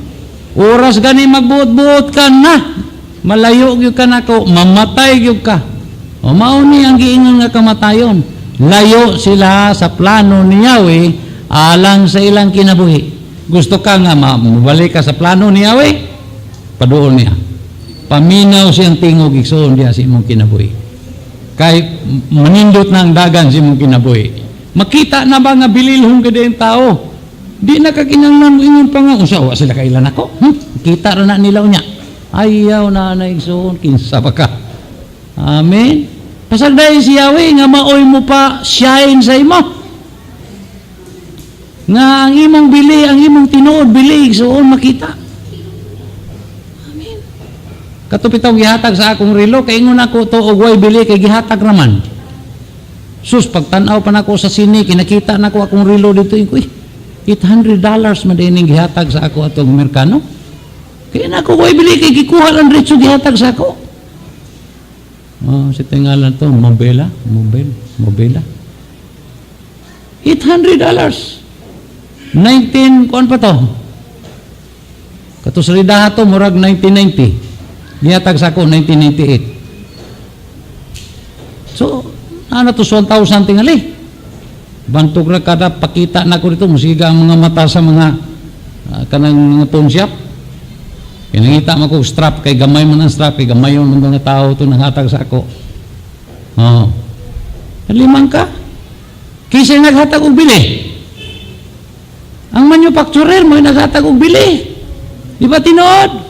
Oras gani magbuot-buot ka na. Malayo gyud ka nako, mamatay gyud ka. O mao ni ang giingon nga kamatayon. Layo sila sa plano ni Yahweh alang sa ilang kinabuhi. Gusto ka nga mabalik ka sa plano ni Yahweh? Paduol niya. Paminaw siyang tingog igsoon diha sa imong kinabuhi. Kay manindot na ang dagan sa imong kinabuhi. Makita na ba nga bililhon ka din tao? Di na kakinanglan mo ingon pa nga, usa, sila kailan ako? Kita ra na nila niya. Ayaw na igsoon, kinsa pa ka. Amen. Pasagday si Yahweh nga maoy mo pa shine sa imo. Nga ang imong bili, ang imong tinuod bili, igsoon makita. Amen. Katupitaw gihatag sa akong relo, kay ingon ako to og way bili kay gihatag raman. Sus, pagtanaw pa nako sa sini, kinakita nako akong relo dito, $800 madining gihatag sa ako atong Amerikano. Kaya nako way bili kay gikuha lang diretso gihatag sa ako. Si tingalan to, Mobila. $800. 19, kuan pa to? Katusridaha to, murag 1990. Gihatag sa ako, 1998. So, ano to, 1,000 tingali. Bantog na kada pakita na ko dito, musiga ang mga mata sa mga kanang mga pawn shop. Kinangita mo ko strap, kay gamay man ang strap, kay gamay yung mga tao ito nanghatag sa ako. Limang ka. Kisay naghatag og bili. Ang manufacturer mo naghatag og bili. Di ba tinuod?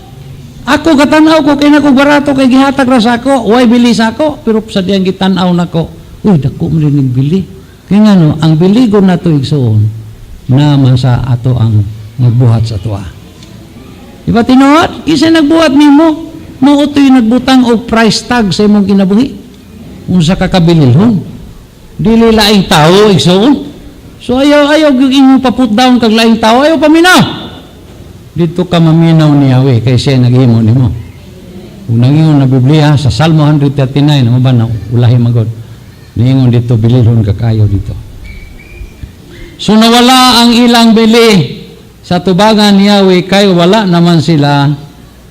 Ako katanaw ko, kay nako barato, kay gihatag ra sa ako, way bili sa ako, pero sa diyang gitanaw nako, uy, dako mo rin bili. Kaya nga no, ang biligo na ito igsoon, naman sa ato ang nagbuhat sa tuwa. Di ba tinuod? Isa nagbuhat nimo, mao ito'y nagbutang og price tag sa imong kinabuhi. Unsa ka kabililhon. Dili laing tao igsoon. So ayaw yung imong paput down kag laing tao, ayaw paminaw. Dito ka maminaw ni Yahweh kay siya naghimo nimo. Kung nangingon na Biblia sa Salmo 139, ano ba na ulahi magod. Ningon dito bililhon ka kayo dito. So nawala ang ilang bili sa tubagan ni Yahweh kay wala naman sila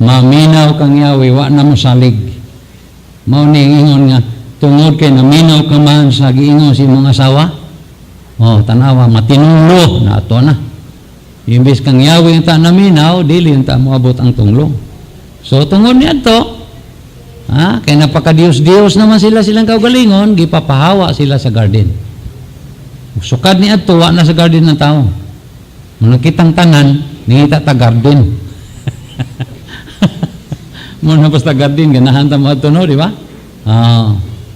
maminaw kang Yahweh, wa na mo salig. Mao ni ingon nga tungod kay naminaw ka man sa giingon si imong asawa. Tanawa matinulo na ato na. Imbis kang Yahweh ta naminaw, dili ta moabot ang tunglo. So tungod niadto, kay napaka-Dios naman silang kaugalingon, gipapahawa sila sa garden. Sukad niadto wa na sa garden ng tao. Muna kitang tanan, nangita ta garden. Muna basta garden, ganahan ta mo ato no, di ba?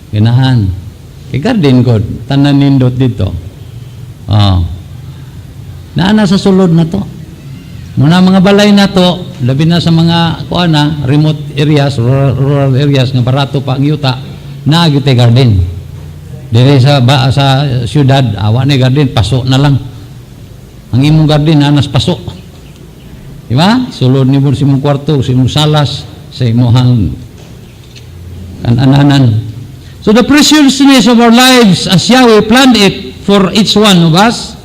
Ganahan. Kay garden god, tanan nindot dito. Naana sa sulod na to. Muna mga balay na to, labi na sa mga remote areas, rural areas nga barato pa ang yuta, naagite garden. Dire sa syudad, awa ni garden, paso na lang. Ang imong garden anas paso. Di ba? Sulod ni mo sa imong kwarto, sa imong salas, sa imong kanananan. So the preciousness of our lives as Yahweh planned it for each one of us,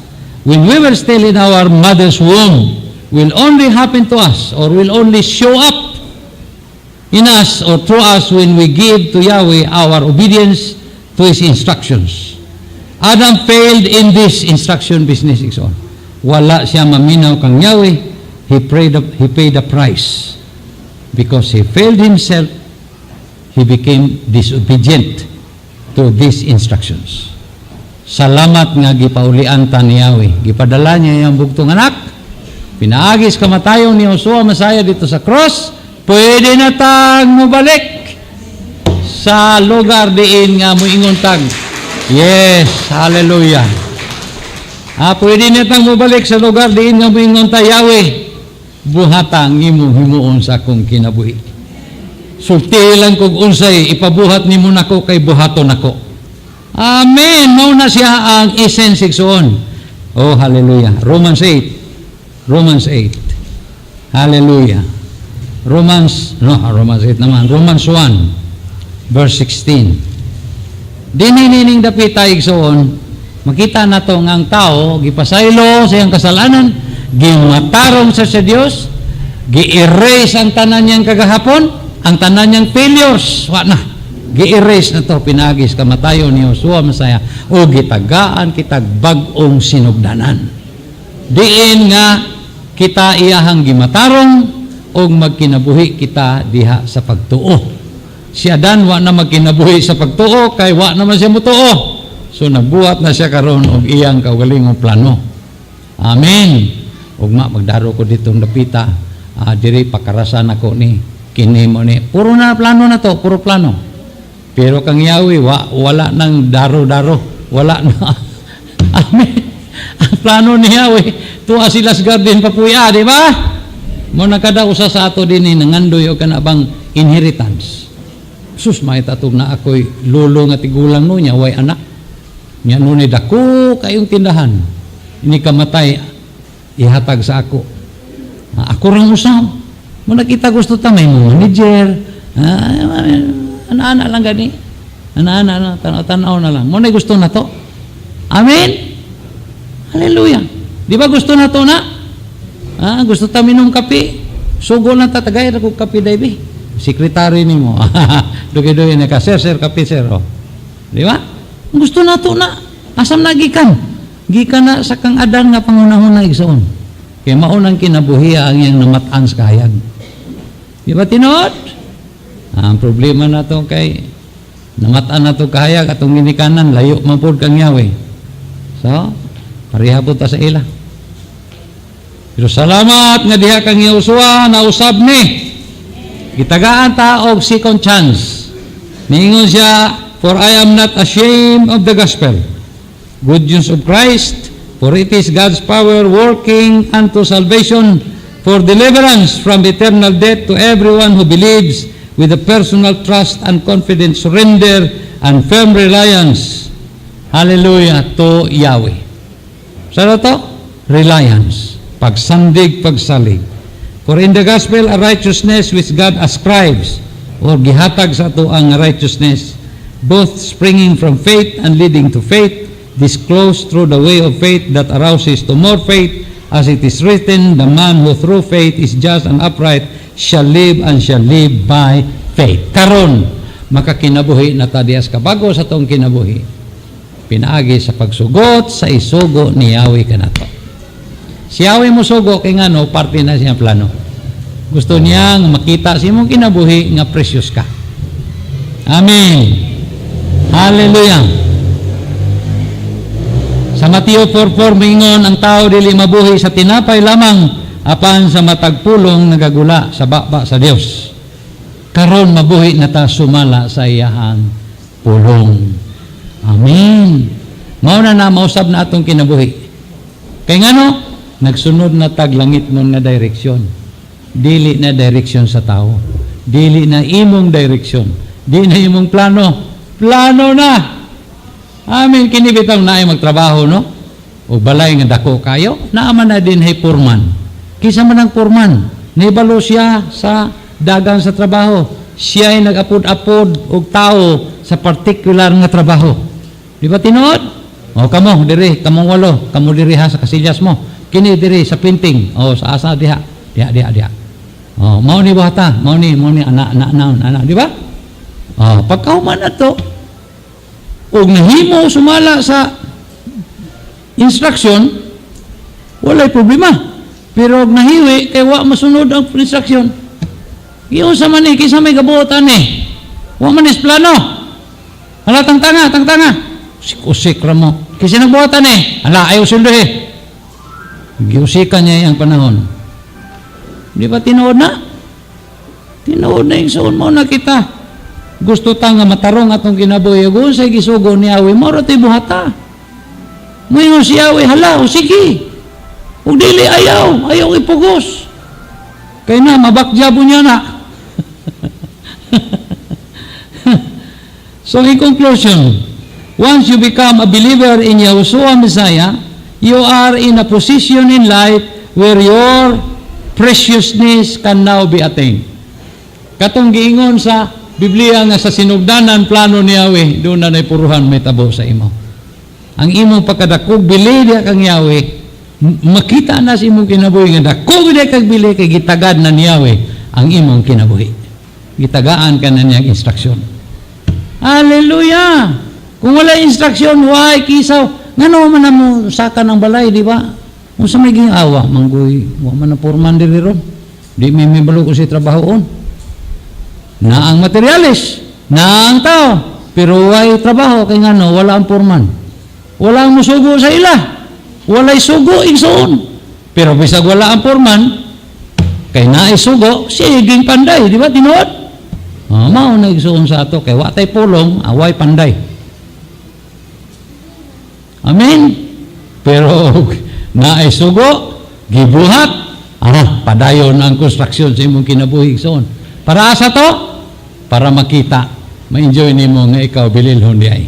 when we were still in our mother's womb, will only happen to us or will only show up in us or through us when we give to Yahweh our obedience to His instructions. Adam failed in this instruction business. Wala siya maminaw kang Yahweh. He paid a price. Because he failed himself, he became disobedient to these instructions. Salamat nga gipaulian ta ni Yahweh. Gipadala niya yung bugtong anak. Pinaagis kamatayon ni Joshua Masaya dito sa cross. Pwede na tag mabalik sa lugar diin nga moingon tag. Yes, hallelujah. Pwede nitang mubalik sa lugar diin nga moingon ta Yahweh, buhata ang imong himuon sa akong kinabuhi. Sultilan kog unsay ipabuhat nimo nako kay buhaton nako. Amen. Mao na siya ang essence igsoon. Oh, hallelujah. Romans 8. Hallelujah. Romans 8 naman. Romans 1 verse 16. Dinining dapita igsoon, makita nato nga ang tao gipasaylo sa iyang kasalanan, gimatarong sa Dios, gi-erase ang tanan niyang kagahapon, ang tanan niyang failures, wa na. Gi-erase na to, pinagis kamatayon ni Joshua Masaya, o gitagaan kitag bag-ong sinugdanan. Diin nga kita iyahang gimatarong o magkinabuhi kita diha sa pagtuo. Si Adan wa na magkinabuhi sa pagtuo kay wa naman siya mutuo. So nagbuhat na siya karon og iyang kaugalingong plano. Amen. Ug magdaro ko ditong dapita, diri pakarasan ako ni kini mo ni. Puro na plano na to, puro plano. Pero kang Yahweh, wala nang daro-daro. Wala na. Amen. Ang plano ni Yahweh, tuwa silas garden papuya, di ba? Mo nakada usa sa ato din nangandoy o kanabang inheritance. Sus, may tatog na ako'y lolo nga tigulang no niya, way anak. Nya nunay dako kayong tindahan. Ini kamatay, ihatag sa ako. Ako rang usam. Mo nakita gusto ta may manager. Ana-ana lang gani. Ana-ana lang, tanaw na lang. Mo na gusto na to. Amen. Hallelujah. Di ba gusto na to na? Gusto ta minom kape. Sugo na ta tagay ra kog kape daybi. Sekretary nimo. Dugi-dugi na ka, sir, kape sir. Oh. Di ba? Gusto na to na. Asam na gikan. Gikan na sa kang Adan nga pangunahon igsoon. Kaya maunang kinabuhi ang iyang namatan sa kahayag. Di ba tinuod? Ang problema na to kay namatan na to kahayag atong ginikanan, layo man pod kang Yahweh. So, pareha po ta sa ila. Pero salamat nga diha kang Joshua na usab ni. Gitagaan ta og second chance. Niingon siya, for I am not ashamed of the gospel, good news of Christ, for it is God's power working unto salvation, for deliverance from eternal death to everyone who believes, with a personal trust and confident surrender and firm reliance. Hallelujah to Yahweh. Sa to? Reliance. Pagsandig, pagsalig. For in the gospel, a righteousness which God ascribes, or gihatag sa to ang righteousness, both springing from faith and leading to faith, disclosed through the way of faith that arouses to more faith, as it is written, the man who through faith is just and upright shall live and shall live by faith. Karon, makakinabuhi na tadias kabago sa tong kinabuhi. Pinaagi sa pagsugot sa isugo ni Yahweh kanato. Si Yahweh mo sugo kay ngano parte na siya plano. Gusto niya nga makita sa imong kinabuhi nga precious ka. Amen. Hallelujah. Sa Mateo 4:4 mingon ang tao dili mabuhi sa tinapay lamang apan sa matagpulong nagagula sa baba sa Dios. Karon mabuhi na ta sumala sa iyahang pulong. Amen. Mao na mausab na atong kinabuhi. Kay ngano nagsunod na taglangit mo na direksyon. Dili na direksyon sa tao. Dili na imong direksyon. Dili na imong plano. Plano na. Amen. Kini bitaw naay magtrabaho no. O balay nga dako kayo, naaman na din hay purman. Kisa man ang purman, naibalo siya sa dagan sa trabaho. Siya ay nag-apod-apod og tao sa particular nga trabaho. Di ba tinuod? O kamo diri, kamong walo, kamo diri ha sa kasilyas mo. Kini diri sa painting, o sa asa diha. Diha. O mao ni buhata, mao ni anak, di ba? O pagkahuman ato og nahimo sumala sa instruction, walay problema. Pero nahiwi, kay wa masunod ang instruction. Iyon sa man kisa may gabuotan Wa man is plano. Hala, tanga. Usik mo. Kasi nagbuotan Hala, ayaw sundo Giusikan niya ang panahon. Di ba tinuod na? Tinuod na yung suon mo na kita. Gusto ta nga matarong atong kinabuhi. Kung sa gisugo ni Yahweh, moro tayo buhata. Moingon si Yahweh, hala, o sige. Ug dili ayaw ipugos. Kay na mabakjabo niya na. So in conclusion, once you become a believer in Yahushua Messiah, you are in a position in life where your preciousness can now be attained. Katong giingon sa Biblia nga sa sinugdanan plano ni Yahweh, doon na puruhan may tabo sa imo. Ang imong pagkadakog bili diha kang Yahweh, makita na sa imong kinabuhi nga dakog diha kag bili kay gitagad na ni Yahweh ang imong kinabuhi. Gitagaan ka na niyang instruksyon. Hallelujah! Kung wala instruksyon, why kisaw? Ngano man mo saka ng balay, di ba? Kung sa may gingawa, manggoy, wa man na porman diri ron. Di may balo ko si trabahoon. Na ang materialis, na ang tao, pero why trabaho kay ngano wala ang porman. Wala ang musugo sa ila. Walay sugo igsoon. Pero bisag wala ang porman, kay naay sugo, siging panday, di ba tinuod? Mao na igsoon sa ato kay wa tay pulong, away panday. Amen. Pero naay sugo, gibuhat, padayon ang construction sa imong kinabuhi igsoon. Para sa to, para makita, ma-enjoy nimo nga ikaw bililhon di ay.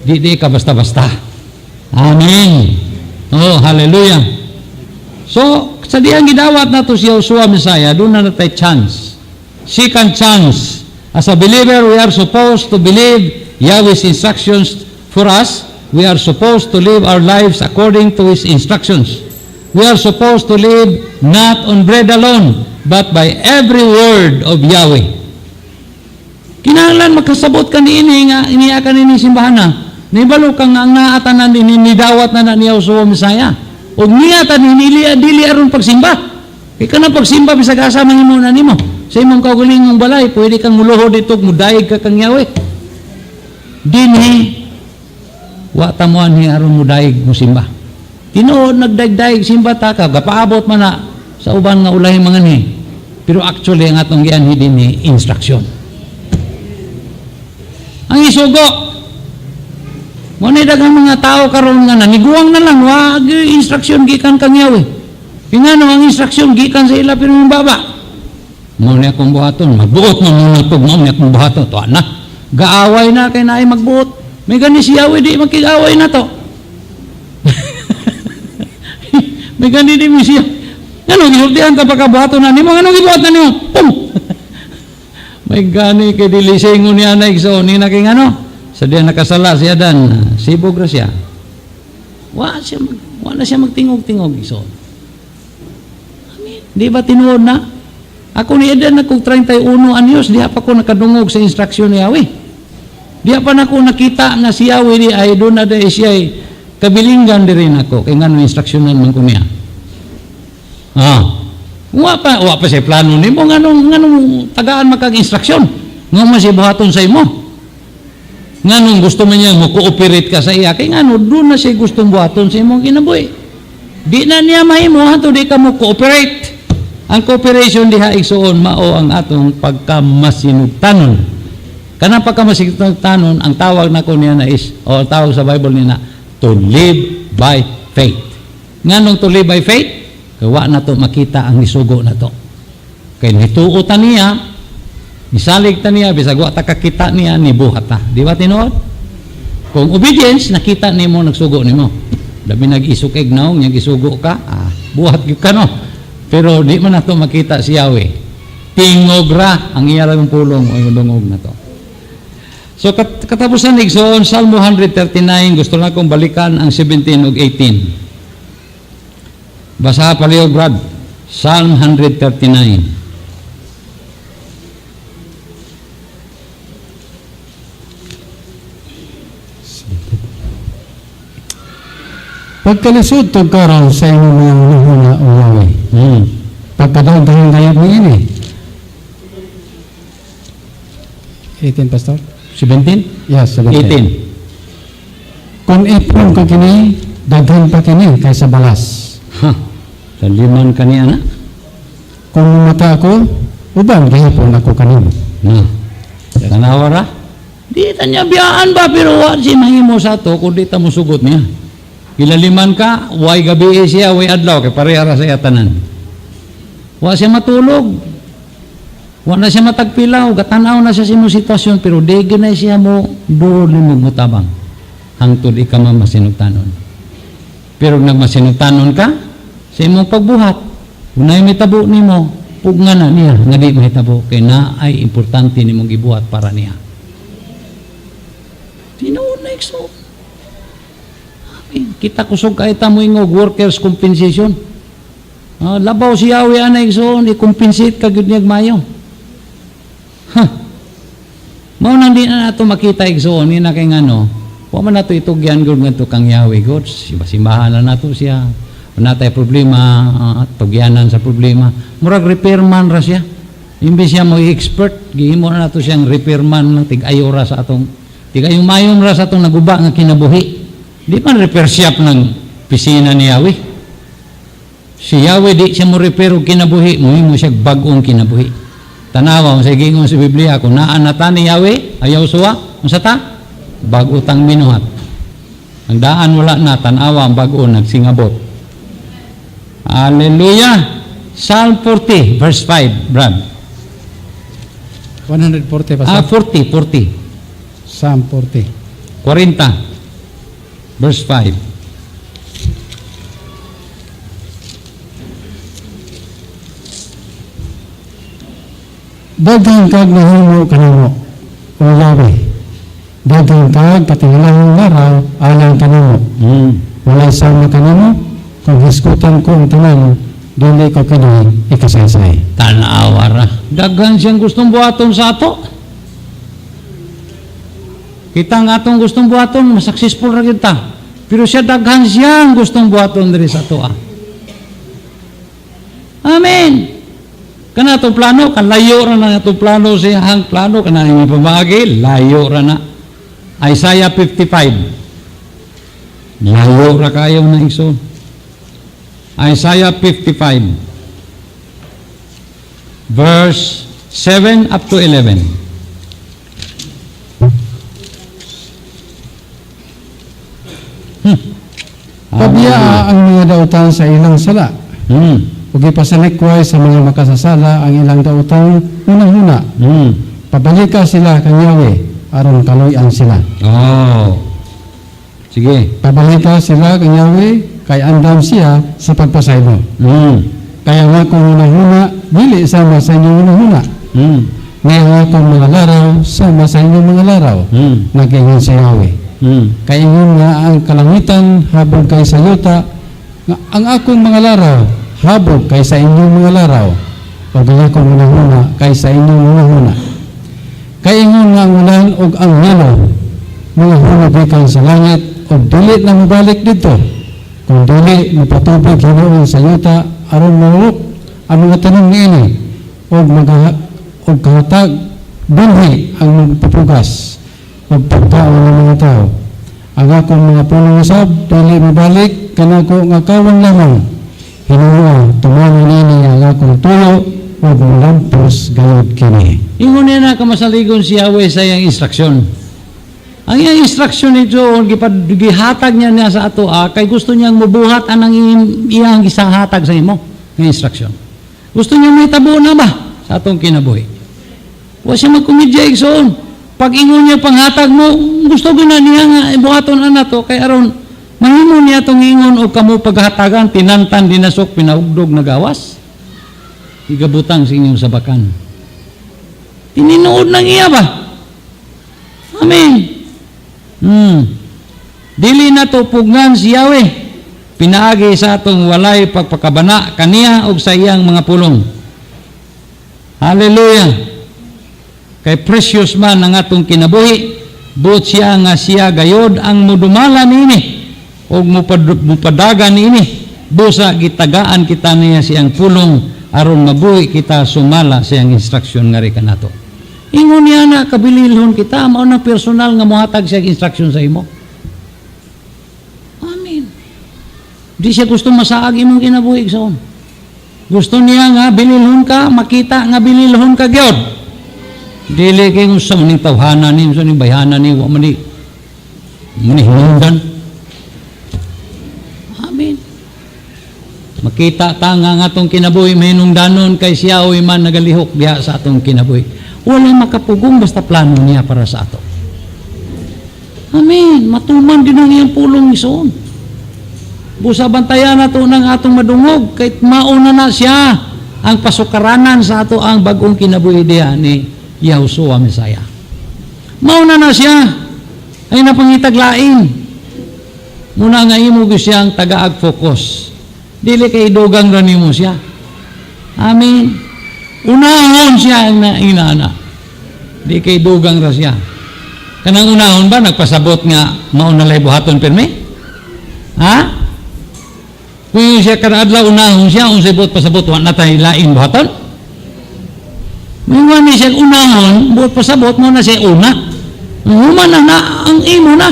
Di ka basta-basta. Amen. Oh, hallelujah. So, sa diyang gidawat na to si Yahushua Messiah, doon na natay chance. Second chance. As a believer, we are supposed to believe Yahweh's instructions for us. We are supposed to live our lives according to His instructions. We are supposed to live not on bread alone, but by every word of Yahweh. Kinahanglan magkasabot ka niini nga iniya ka nini simbahan na. Nibalo kang ang naatanan din nidawat na ni Yahushua Messiah. O niya ta dili aron pagsimba. Kay kana pagsimba bisag asa man imo na nimo. Sa imong kaugalingong balay, pwede kang muluhod dito, mudayeg ka kang Yahweh. Dinhi wa tamuan ni aron mudayeg mo simba. Tinuod nagdayeg simba ta ka gapaabot man na sa uban nga ulay mga ni. Pero actually ang atong gianhi dinhi instruction. Ang isugo mo ni daghang mga tao karon nga naniguang na lang wag instruction gikan kang Yahweh. Ingano ang instruction gikan sa ila pero yung baba. Mo ni akong buhaton, magbuot mo mga tug mo ni akong buhaton to ana. Gaaway na kay naay magbuot. May gani si Yahweh di makig-away na to. May gani di mi siya. Ano gisultihan ka pagkabuhaton na nimo ano gibuhat na nimo? Pum. May gani kay dili singon niya na igsoon ni na kay ano? Sa diyan nakasala siya dan sibog ra siya. Wa na siya magtingog-tingog igsoon. Amen. Di ba tinuod na? Ako ni Eden na kong 31 anyos, diha pa ko nakadungog sa instruksyon ni Yahweh. Diha pa na ko nakita nga si Yahweh di ay doon na dahil siya ay kabilinggan di rin ako. Kaya nga instruksyonan man ko niya. Wa pa siya plano ni mo. Nganong tagaan makag-instruksyon. Nga mo siya buhaton sa imo. Nganong gusto man niya mo cooperate ka sa iya. Kaya nga doon na siya gustong buhaton sa imong kinabuhi. Di na niya mahimo hato di ka mo cooperate. Ang cooperation diha igsuon mao ang atong pagkamasinugtanon. Kana pagkamasinugtanon ang tawag nako niya na is o tawag sa Bible niya na to live by faith. Nganong to live by faith? Kay wa na to makita ang isugo na to. Kay nituo ta niya, nisalig ta niya bisag wa ta kakita niya ni buhat ta. Di ba tinuod? Kung obedience nakita nimo nagsugo nimo. Labi nag-isuk ignaw nya gisugo ka, buhat gyud ka no. Pero di man nato makita si Yahweh. Tingog ra ang iya lang pulong o yung dungog na to. So katapusan igsoon Salmo 139 gusto na kong balikan ang 17 ug 18. Basaha palihog Brad. Psalm 139. Pagkalisod to karon sa imong mga nuhuna o Yahweh. Pagkadaon gayad mo ini. 18 Pastor? 17? Yes, 17. 18. Kung ipon ka kini, daghan pa kini kaysa balas. Taliman kaniya na? Kung mata ako, uban gihapon ako kanimo. Tanawara? Di Kita niya biyaan ba, pero wa si mahimo sa to, kung di ta mo sugot niya. Kilaliman ka, way gabi siya, way adlaw, kay parehara sa yatanan. Wa siya matulog. Wa na siya matagpilaw, gatanaw na siya sa imong sitwasyon, pero di na siya mo doon mo mutabang. Hangtod ika masinugtanon. Pero nagmasinugtanon ka, sa imong pagbuhat, unay may tabo nimo, pugna na niya, nga di mahitabo, kay na ay importante nimong gibuhat para niya. Tinuod na ikso. Kita kusog kahit mo ingog workers compensation. Labaw si Yahweh ana ikso, i-compensate ka gyud niyag mayo. Mao nang di na nato makita ikso ni na kay ngano. Wa man nato itugyan gyud ngadto kang Yahweh God. Simbahan na nato siya. Wala tay problema, tugyanan sa problema. Murag repairman ra siya. Imbis siya mo expert, gihimo na nato siyang repairman ng tig-ayo ra sa atong tig-ayong mayong ra sa atong naguba nga kinabuhi. Di man repair shop ng pisina ni Yahweh. Si Yahweh di siya mo repair og kinabuhi, mo siya bag-ong kinabuhi. Tanawa sa gingon sa Biblia, kung naan na ta ni Yahweh, ayaw suwa, unsa ta? Bag-o tang minuhat. Ang daan wala na, tanawa ang bag-o nagsingabot. Hallelujah! Psalm 40, verse 5, Brad. 140 pa 40. Psalm 40. 40, verse 5. Daghang kag nahimo kanimo, O Yahweh. Daghang kag katingalahang laraw alang kanimo. Walay sama kanimo, kung hiskutan ko ang tanan, dili ko kini ikasaysay. Tanawa ra. Daghan siyang gustong buhaton sa ato. Kita nga atong gustong buhaton, successful ra kita. Pero siya daghan siyang gustong buhaton diri sa ato. Amen. Kana itong plano, kan layo ra na itong plano siya, ang plano, kana yung pamagi, layo ra na. Isaiah 55. Layo ra kayo na iso. Isaiah 55. Verse 7 up to 11. Pabiya ang mga dautan sa ilang sala. Ug ipasalikway sa mga makasasala ang ilang daotang unang-una. Pabalika sila kang Yahweh aron kaluy-an sila. Oh. Sige. Pabalika sila kang Yahweh kay andam siya sa pagpasaylo. Kaya nga kung unang-una dili sama sa inyong unang-una. Ngayon akong mga laraw sama sa inyong mga laraw. Nag-ingon si Yahweh. Kaya ingon nga ang kalangitan habang kay sa yuta, ang akong mga laraw habog kaysa inyong mga laraw, o gaya kong unang-una kaysa inyong unang-una. Kaingon nga ang ulan o ang yelo, mga hunagikan sa langit, o dili na mabalik dito. Kung dili, mapatubig hinoon sa yuta, aron mahulok ang mga tanong niini, o kahatag, bunhi ang magpapugas, o pagkaon ng mga tao. Ang akong mga punong usab, dili mabalik, kanako nga kawan lamang. Hinuwa, tumano nini ang akong tulo, huwag malampos gayod kini. Ingon niya na kamasaligon si Yahweh sa iyang instruksyon. Ang iyang instruksyon ito, gihatag niya sa ato, kay gusto niyang mabuhat ang iyang gisahatag sa imo, ng instruksyon. Gusto niya may tabo na ba sa atong kinabuhi? Huwag siya magkomedya, igsoon. Pag ingon niya panghatag mo, gusto ko na niya nga ibuhaton na to, kay aron, mahimo niya itong ingon o kamo paghatagan, tinantan, dinasok, pinaugdog na gawas. Igabutang sa inyong sabakan. Tininood ng iya ba? Amen. Dili na to pugnan si Yahweh. Pinaagi sa atong walay pagpakabana kaniya o sa iyang mga pulong. Hallelujah. Kay precious man ang atong kinabuhi, buot siya nga siya gayod ang mudumala niini. O mupadagan ini busa gitagaan kita niya siyang pulong aron mabuhi kita sumala siyang instruksyon nga rin kanato. Ingon niya na kabililhon kita, mao na personal nga muhatag siyang instruksyon sa imo. Amen. Di siya gusto masaag imong kinabuhi igsoon. Gusto niya nga bililhon ka, makita nga bililhon ka gyud. Dili kay kung sa maning tawhanan ni, sa maning bayanan ni, wa man ni hinungdan. Amen. Makita ta nga atong kinabuhi may hinungdanon kay siya o man nagalihok diha sa atong kinabuhi. Walang makapugong basta plano niya para sa ato. Amen. Matuman din ang iyang pulong isoon. Busa bantayan na ito ng atong madungog kahit mauna na siya ang pasukaranan sa ato ang bagong kinabuhi diha ni Yahushua Mesaya. Mauna na siya ay napangitaglain. Muna nga imo siyang taga-ag-focus. Dili kay dugang rani mo siya. Amen. Unahon siya ang inaana. Di kay dugang ra siya. Kanang unahon ba nagpasabot nga mauna lay buhaton permi? Ha? Kung siya kada adlaw unahon siya unsay buot pasabot wa natay lain buhaton? Mingon ni siya unahon buot pasabot mo na siya una. Human na ang imo na.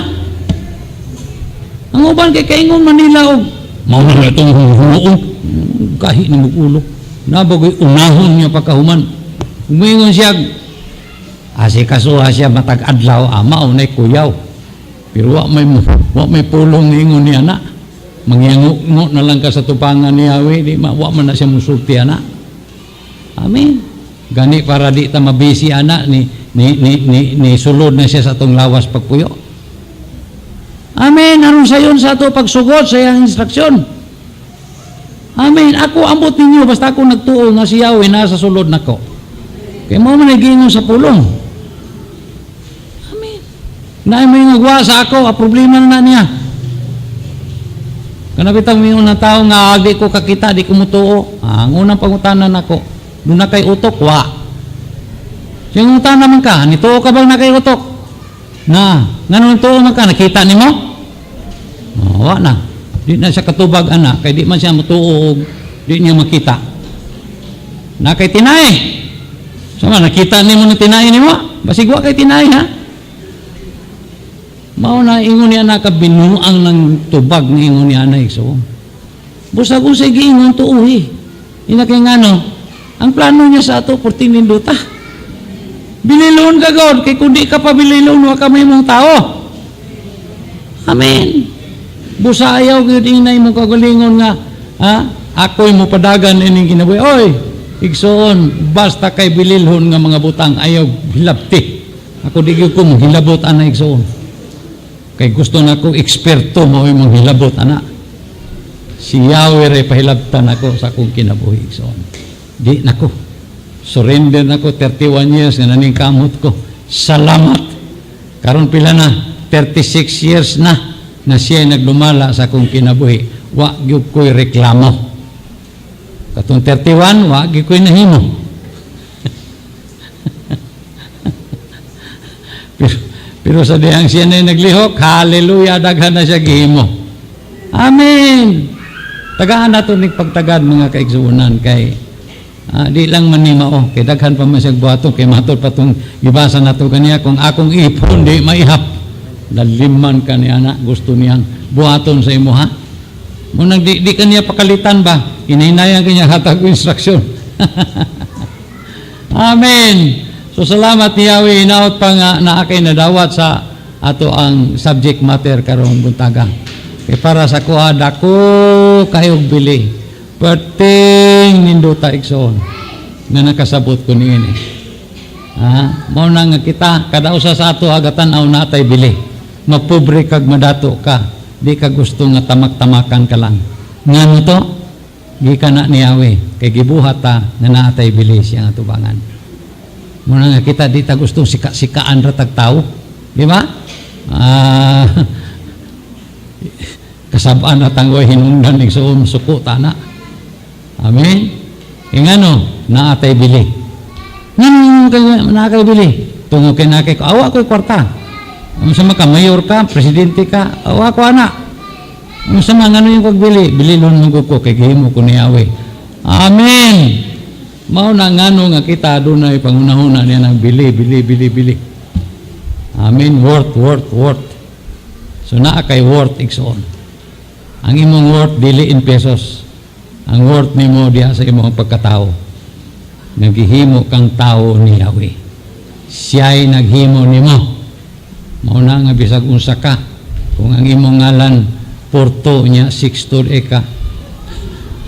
Ang uban kay kaingon Manila og mauna na itong hunoon kahit ni mag-ulo nabagoy unahon niya pagkahuman umingon siya asikasuha siya matag adlaw maunay kuyaw pero wa may pulong ingon niya na mangyango na lang ka sa tupangan ni Yahweh di wa man na siya musulti ana. Amen. Gani para di ta mabisi ana ni sulod na siya sa atong lawas pagpuyo. Amen. Aron sayon sa ato pagsugot sa iyang instruksyon. Amen. Ako ambot ninyo basta ako nagtuo nga si Yahweh nasa sulod nako. Kay mo man giingon sa pulong. Amen. Na may nagwa sa ako, problema na niya. Kanapitang may unang tao nga di ko kakita, di ko mutuo. Ang unang pangutanan nako, doon na kay utok, wa. Siyang utang naman ka, nituo ka bang na kay utok? Na, ganun tuo man ka, nakita ni mo? Wa na. Di na siya katubag anak, kay di man siya matuog, di niya makita. Na kay tinay. Sama nakita ni mo na tinay ni mo? Basig wa kay tinay ha? Mao na ingon niya na kabinuang ng tubag ni ingon niya na iso. Busag usay giingon tuuhi. Ina kay ngano, ang plano niya sa ato porting ninduta. Bililon ka God, kay kundi ka pa bililon wa ka may mong tao. Amen. Busa ayaw gyud inay mo kagalingon nga ako'y mo padagan ining kinabuhi. Oy, igsoon basta kay bililhon nga mga butang ayaw hilabti. Ako di gyud ko mo hilabot ana igsoon. Kay gusto na ko eksperto mo imong hilabot ana. Si Yahweh ray pahilabtan ako sa akong kinabuhi igsoon. Di nako. Surrender nako 31 years nga naning kamot ko. Salamat. Karon pila na 36 years na siya nagdumala sa akong kinabuhi. Wa gyud ko'y reklamo. Katong 31, wa gyud ko'y nahimo. pero sa dihang siya na naglihok, hallelujah, daghan na siya gihimo. Amen. Tagaan nato ning pagtagad mga kaigsuonan kay di lang man ni mao kay daghan pa man siya buhaton kay matod pa tong gibasa nato kaniya kung akong ipon di maihap. Daliman ka ni anak, gusto niyang buhaton sa imo ha. Munang di kaniya pakalitan ba? Inahinayan kanya hatag instruction. Amen. So salamat ni Yahweh, inaot pa nga na akay nadawat sa ato ang subject matter karong buntaga. Kay para sa kuha dako kayog bili. Perting ninduta igsoon nga nakasabot ko niini. Mao na nga kita kada usa sa ato agatan aw natay bili. Mapobre kag madato ka, di ka gusto nga tamak-tamakan ka lang. Ngano to? Gi ka na ni Yahweh, kay gibuhat ta nga naatay bilis yang atubangan. Muna nga kita di ta gusto sika-sikaan ra tag tawo, di ba? Kasabaan na tanggoy hinungdan igsoon suko ta na. Amen. Ingano naatay bili. Ngano kay naatay bili? Tungo kay nakay ko awa ko'y kwarta. Sama ka, mayor ka, presidente ka, awa ko anak. Sama nga yung pagbili, bililon mo ko, kay gihimo ko ni Yahweh. Amen. Mao na ngano nga kita doon na ipangunahuna niya ng bili. Amen. Worth. So naa kay worth igsoon. Ang imong worth dili in pesos. Ang worth nimo diha sa imong pagkatao. Nagihimo kang tao ni Yahweh. siya'y naghimo nimo. Mao na nga bisag unsa ka, kung ang imong ngalan Porto nya 6'2" ka,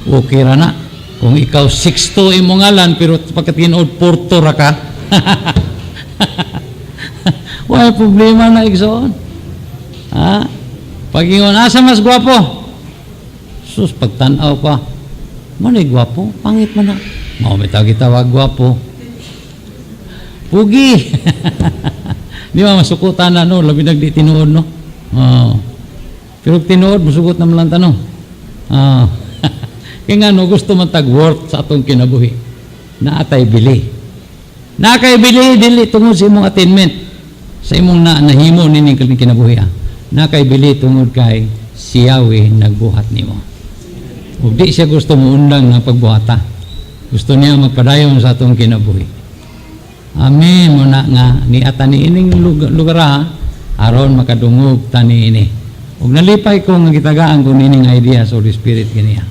okay ra na. Kung ikaw 6'2" imong ngalan pero pagkatinuod Porto ra ka, wala problema na igsoon. Ha? Pag-ingon, asa mas gwapo? Sus, pagtanaw pa, manay gwapo, pangit man na. Mao may tawag gwapo. Pugi. Di ba masukutan na, no? Labi nagdi tinuod, no? Pero tinuod, masugot na malang tanong. Kaya nga, no, gusto man tag-worth sa atong kinabuhi. Naatay bili. Nakay bili, dili, tungod sa imong attainment. Sa imong nahimo nining kinabuhi. Nakay bili, tungod kay si Yahweh nagbuhat nimo. Ug di siya gusto mo undang nga pagbuhata. Gusto niya magpadayon sa atong kinabuhi. Amen mo na nga ni ata ni ining lugar aron makadungog tani ini. Ug nalipay ko nga gitagaan ko nining idea sa Holy Spirit ganiya.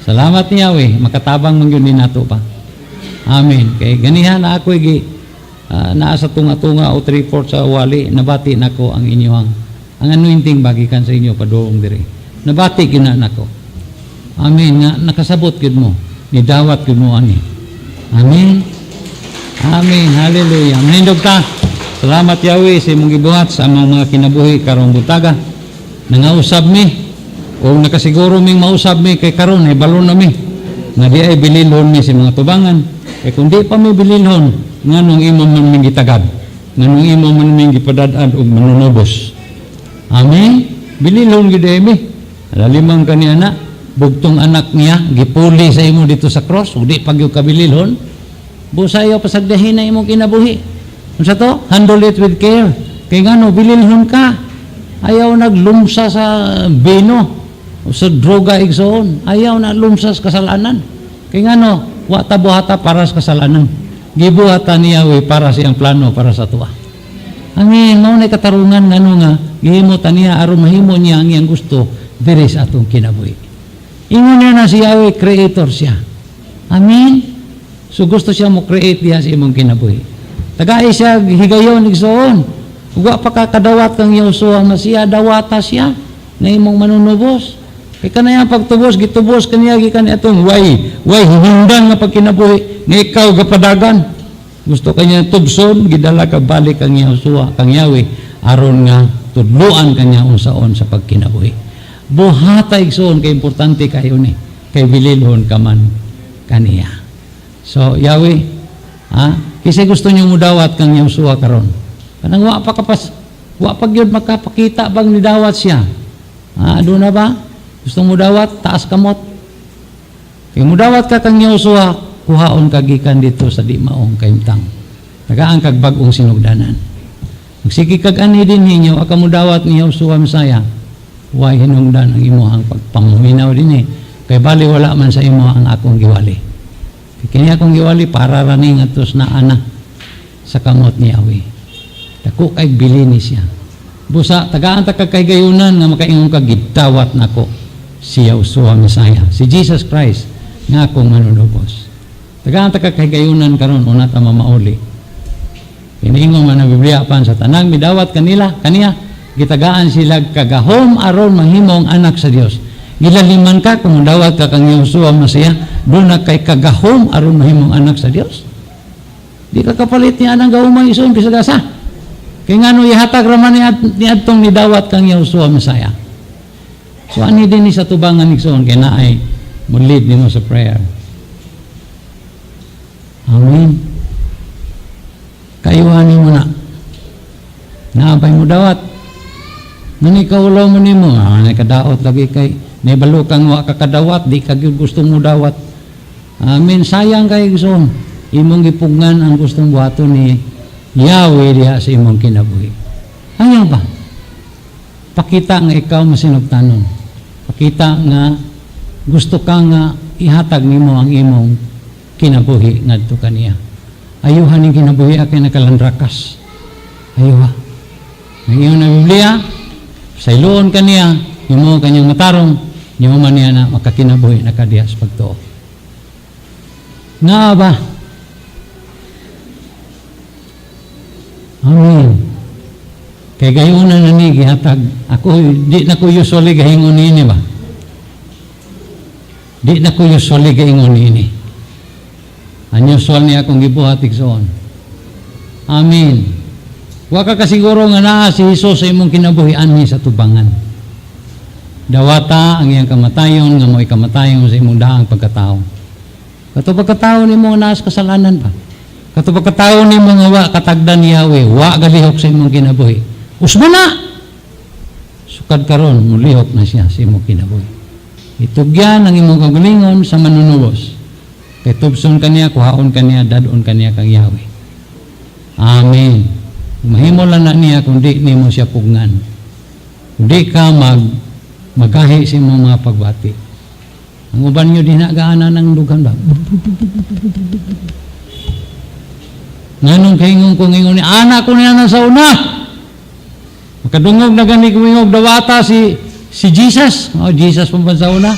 Salamat ni Yahweh, makatabang man gyud ni nato pa. Amen. Kay ganiha na ako naa sa tunga-tunga o 3/4 sa wali, nabati nako ang inyong ang anointing bagikan sa inyo padulong diri. Nabati gyud na nako. Amen nga nakasabot gyud mo, ni dawat gyud mo ani. Amen. Amen. Hallelujah. Manindog ta. Salamat Yahweh sa imong gibuhat sa among mga kinabuhi karong butaga. Nangausab mi o nakasiguro ming mausab mi kay karon ay balon na mi. Nga di ay bililhon mi sa mga tubangan. Kay kung di pa mi bililhon, nganong imo man ming gitagad. Nganong imo man ming gipadad-ad og manunubos. Amen. Bililhon gid ay mi. Lalimang kaniya na bugtong anak niya gipuli sa imo dito sa cross ug di pa gyud kabililhon. Busayo pasagdahin na imong kinabuhi. Unsa to? Handle it with care. Kay ngano bililhon ka. Ayaw naglumsa sa bino o sa droga igsoon. Ayaw na lumsa sa kasalanan. Kay ngano wa ta buhata para sa kasalanan. Gibuhata ni Yahweh para sa iyang plano para sa tuwa. Amen. Mao nay katarungan ngano nga gihimo ta niya aron mahimo niya ang iyang gusto diri sa atong kinabuhi. Ingon niya na si Yahweh creator siya. Amen. So gusto siya mo create diha sa imong kinabuhi. Tagay siya higayon igsoon. Ug wa pa ka kadawat kang Yosua Masiya, dawata siya na imong manunubos. Kay kanaya pagtubos gitubos kaniya gikan atong way hinungdan nga pagkinabuhi nga ikaw gapadagan. Gusto kanya tubson gidala ka balik kang Yosua kang Yahweh aron nga tudluan kanya unsaon sa pagkinabuhi. Buhata igsoon kay importante kayo ni kay bililhon ka man kaniya. So, Yahweh, kasi gusto niyo mudawat kang Yosua karon. Kanang wa pa gyud makapakita bang nidawat siya. Doon na ba? Gusto mudawat, taas kamot. Kay mudawat ka kang Yosua, kuhaon ka gikan dito sa di maong kaimtang. Tagaan kag bag-ong sinugdanan. Magsige kag ani din ninyo, aka mudawat ni Yosua Messiah. Huwag hinungdan ang imuhang pagpamuminaw din Kay bali wala man sa imo ang akong giwali. Kini akong giwali para raning atos na ana sa kamot ni Yahweh. Dako kay bilini siya. Busa tagaan ta kag kay gayunan nga makaingon kag gidawat nako si Yosua Messiah, si Jesus Christ nga akong manunubos. Tagaan ta kag kay gayunan karon una ta mamauli. Iniingon man ang Biblia pan sa tanang midawat kaniya gitagaan sila kagahom aron mahimong anak sa Dios. Gilaliman ka kung dawat ka kang Yosua Messiah, doon na kay kagahom aron mahimong anak sa Dios. Di ka kapalit niya anang gahumang ison kisagasa. Kaya nga no ihatag raman ni adtong ni dawat kang Yosua Messiah. So ani din ni sa tubangan ison kay naay mo lead nimo sa prayer. Amen. Kayuhanin mo na. Naabay mo dawat. Nanikaulaw mo nimo, nakadaot lagi kay nibalo kang wa kakadawat, di ka gusto mo dawat. Amen. Sayang kay igsoon. Imong gipugngan ang gustong buhaton ni Yahweh diha sa imong kinabuhi. Ayaw ba? Pakita nga ikaw masinugtanon. Pakita nga gusto ka nga ihatag nimo ang imong kinabuhi ngadto kaniya. Ayuhan ning kinabuhi akin nakalandrakas. Ayuha. Ngayon na Biblia, sa iluon kaniya, imo kanyang matarong, nimo man niya na makakinabuhi na kadiyas pagtuo. Nga ba? Amen. Kay gayunan na ni gihatag. Ako, di na ko usually gahingon ini ba? Di na ko usually gahingon ini. Ang usual niya akong gibuhat igsoon. Amen. Wa ka kasiguro nga naa si Jesus sa imong kinabuhian ni sa tubangan. Dawata ang iyang kamatayon nga mo'y kamatayon sa imong daang pagkatao. Kato pagkatao ni mo naas kasalanan pa. Kato pagkatao ni mo nga wa katagdan ni Yahweh, wa galihok sa imong kinabuhi. Usmo na! Sukad karon mulihok na siya sa imong kinabuhi. Itugyan ang imong kagalingon sa manunubos. Kay tubson kaniya, kuhaon kaniya, dadon kaniya kang Yahweh. Amen. Mahimo lang na niya kung di ni mo siya pugnan. Kung di ka magahi sa imong mga pagbati. Ang uban nyo dinagaanan ng dugan ba? Nganong kaingon kong ingon ni anak ko niya na sa una. Makadungog na gani kumingog dawata si Jesus. Oh, Jesus pa sa una.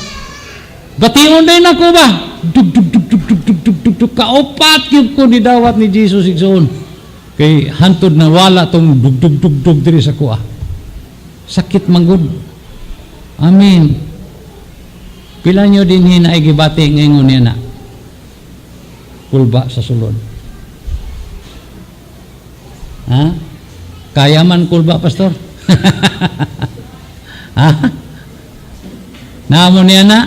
Bation din ako ba? Dug. Kaupat yun ko ni dawat ni Jesus igsoon. Kay hantod na wala tong dug diri sa kuha. Sakit manggod. Amen. Pila nyo din hinaay gibati ngayon niya na kulba sa sulod. Ha? Kaya man kulba, pastor? Ha? Naamo niya na?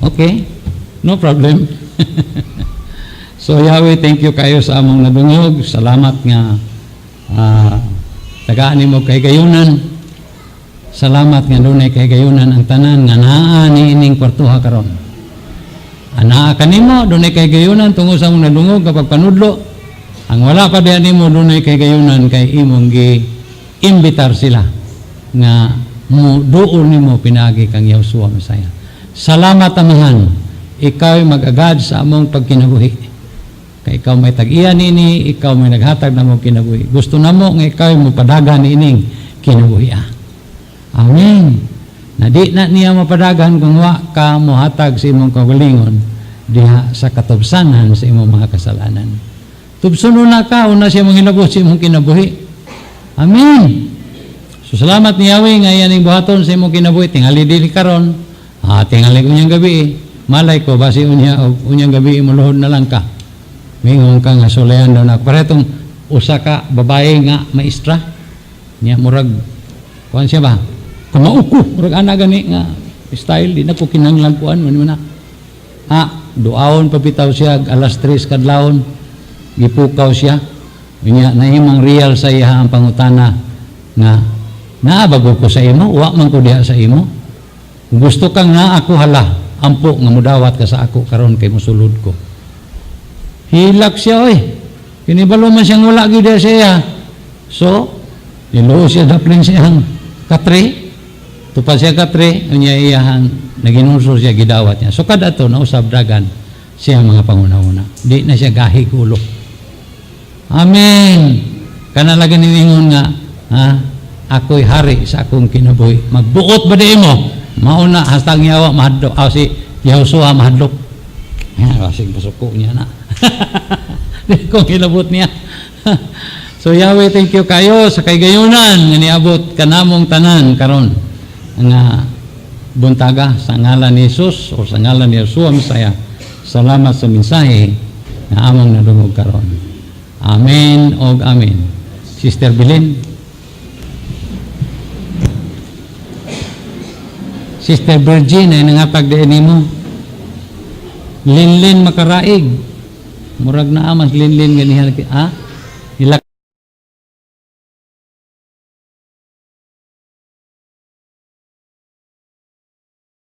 Okay. No problem. So Yahweh, thank you kayo sa among nadungog. Salamat nga tagaan mo kay gayunan. Salamat nga dunay kay gayunan ang tanan nga naa ni ining kwartuha karon. Anaa kanimo dunay kay gayunan tungod sa among nadungog kapag panudlo. Ang wala pa diyan nimo dunay kay gayunan kay imong gi-imbitar sila nga mo duol nimo pinagi kang Yahshua Messiah. Salamat amahan. Ikaw mag-agad sa among pagkinabuhi. Kay ikaw may tag-iya nini, ikaw may naghatag na mong kinabuhi. Gusto na mo nga ikaw mo padagan ining kinabuhi. Amen. Na di na niya mapadagan kung wa ka mohatag sa imong kagalingon diha sa katubsanan sa imong mga kasalanan. Tubsuno na ka, una siya mong hinabot sa imong kinabuhi. Amen. So salamat ni Yahweh nga yaning buhaton sa imong kinabuhi. Tingali dili karon. Tingali unyang gabi. Malay ko, basi unyang gabi imuluhod na lang ka. Mingon ka nga sulayan daw na. Paretong usa ka babae nga maestra. Niya murag, kuhan siya ba? Kamauko. Murag ana gani nga style. Di na ko kinanglan kuhan. Duawon pabitaw siya. Alas 3 kadlawon. Gipukaw siya. Niya, nahimang real sa iya ang pangutana nga naabagod ko sa imo. Wa man ko diha sa imo. Kung gusto kang na ako hala. Ampo nga mudawat ka sa ako karon kay musulod ko. Hilak siya oy. Kinibalo man siyang wala gyud siya. So, niluo siya daplin siyang katre. Tupad siya katre, unya iyahang naginusor siya gidawat niya. So kada to nausab dagan siya mga pangunahuna. Di na siya gahi ulo. Amen. Kana lagi niingon nga, ako'y hari sa akong kinabuhi. Magbuot ba di mo? Mauna hastang yawa mahadlok. Si Yahshua mahadlok. Wasing pasuko niya na. Di ko kilabot niya. So Yahweh, thank you kayo sa kaygayunan nga niabot kanamong tanan karon nga buntaga sa ngalan ni Jesus o sa ngalan ni Yahshua Messiah. Salamat sa mensahe na among nadungog karon. Amen og amen. Sister Belen. Sister Virgin ay nangatag din nimo. Linlin makaraig. Murag na amas linlin ganihan.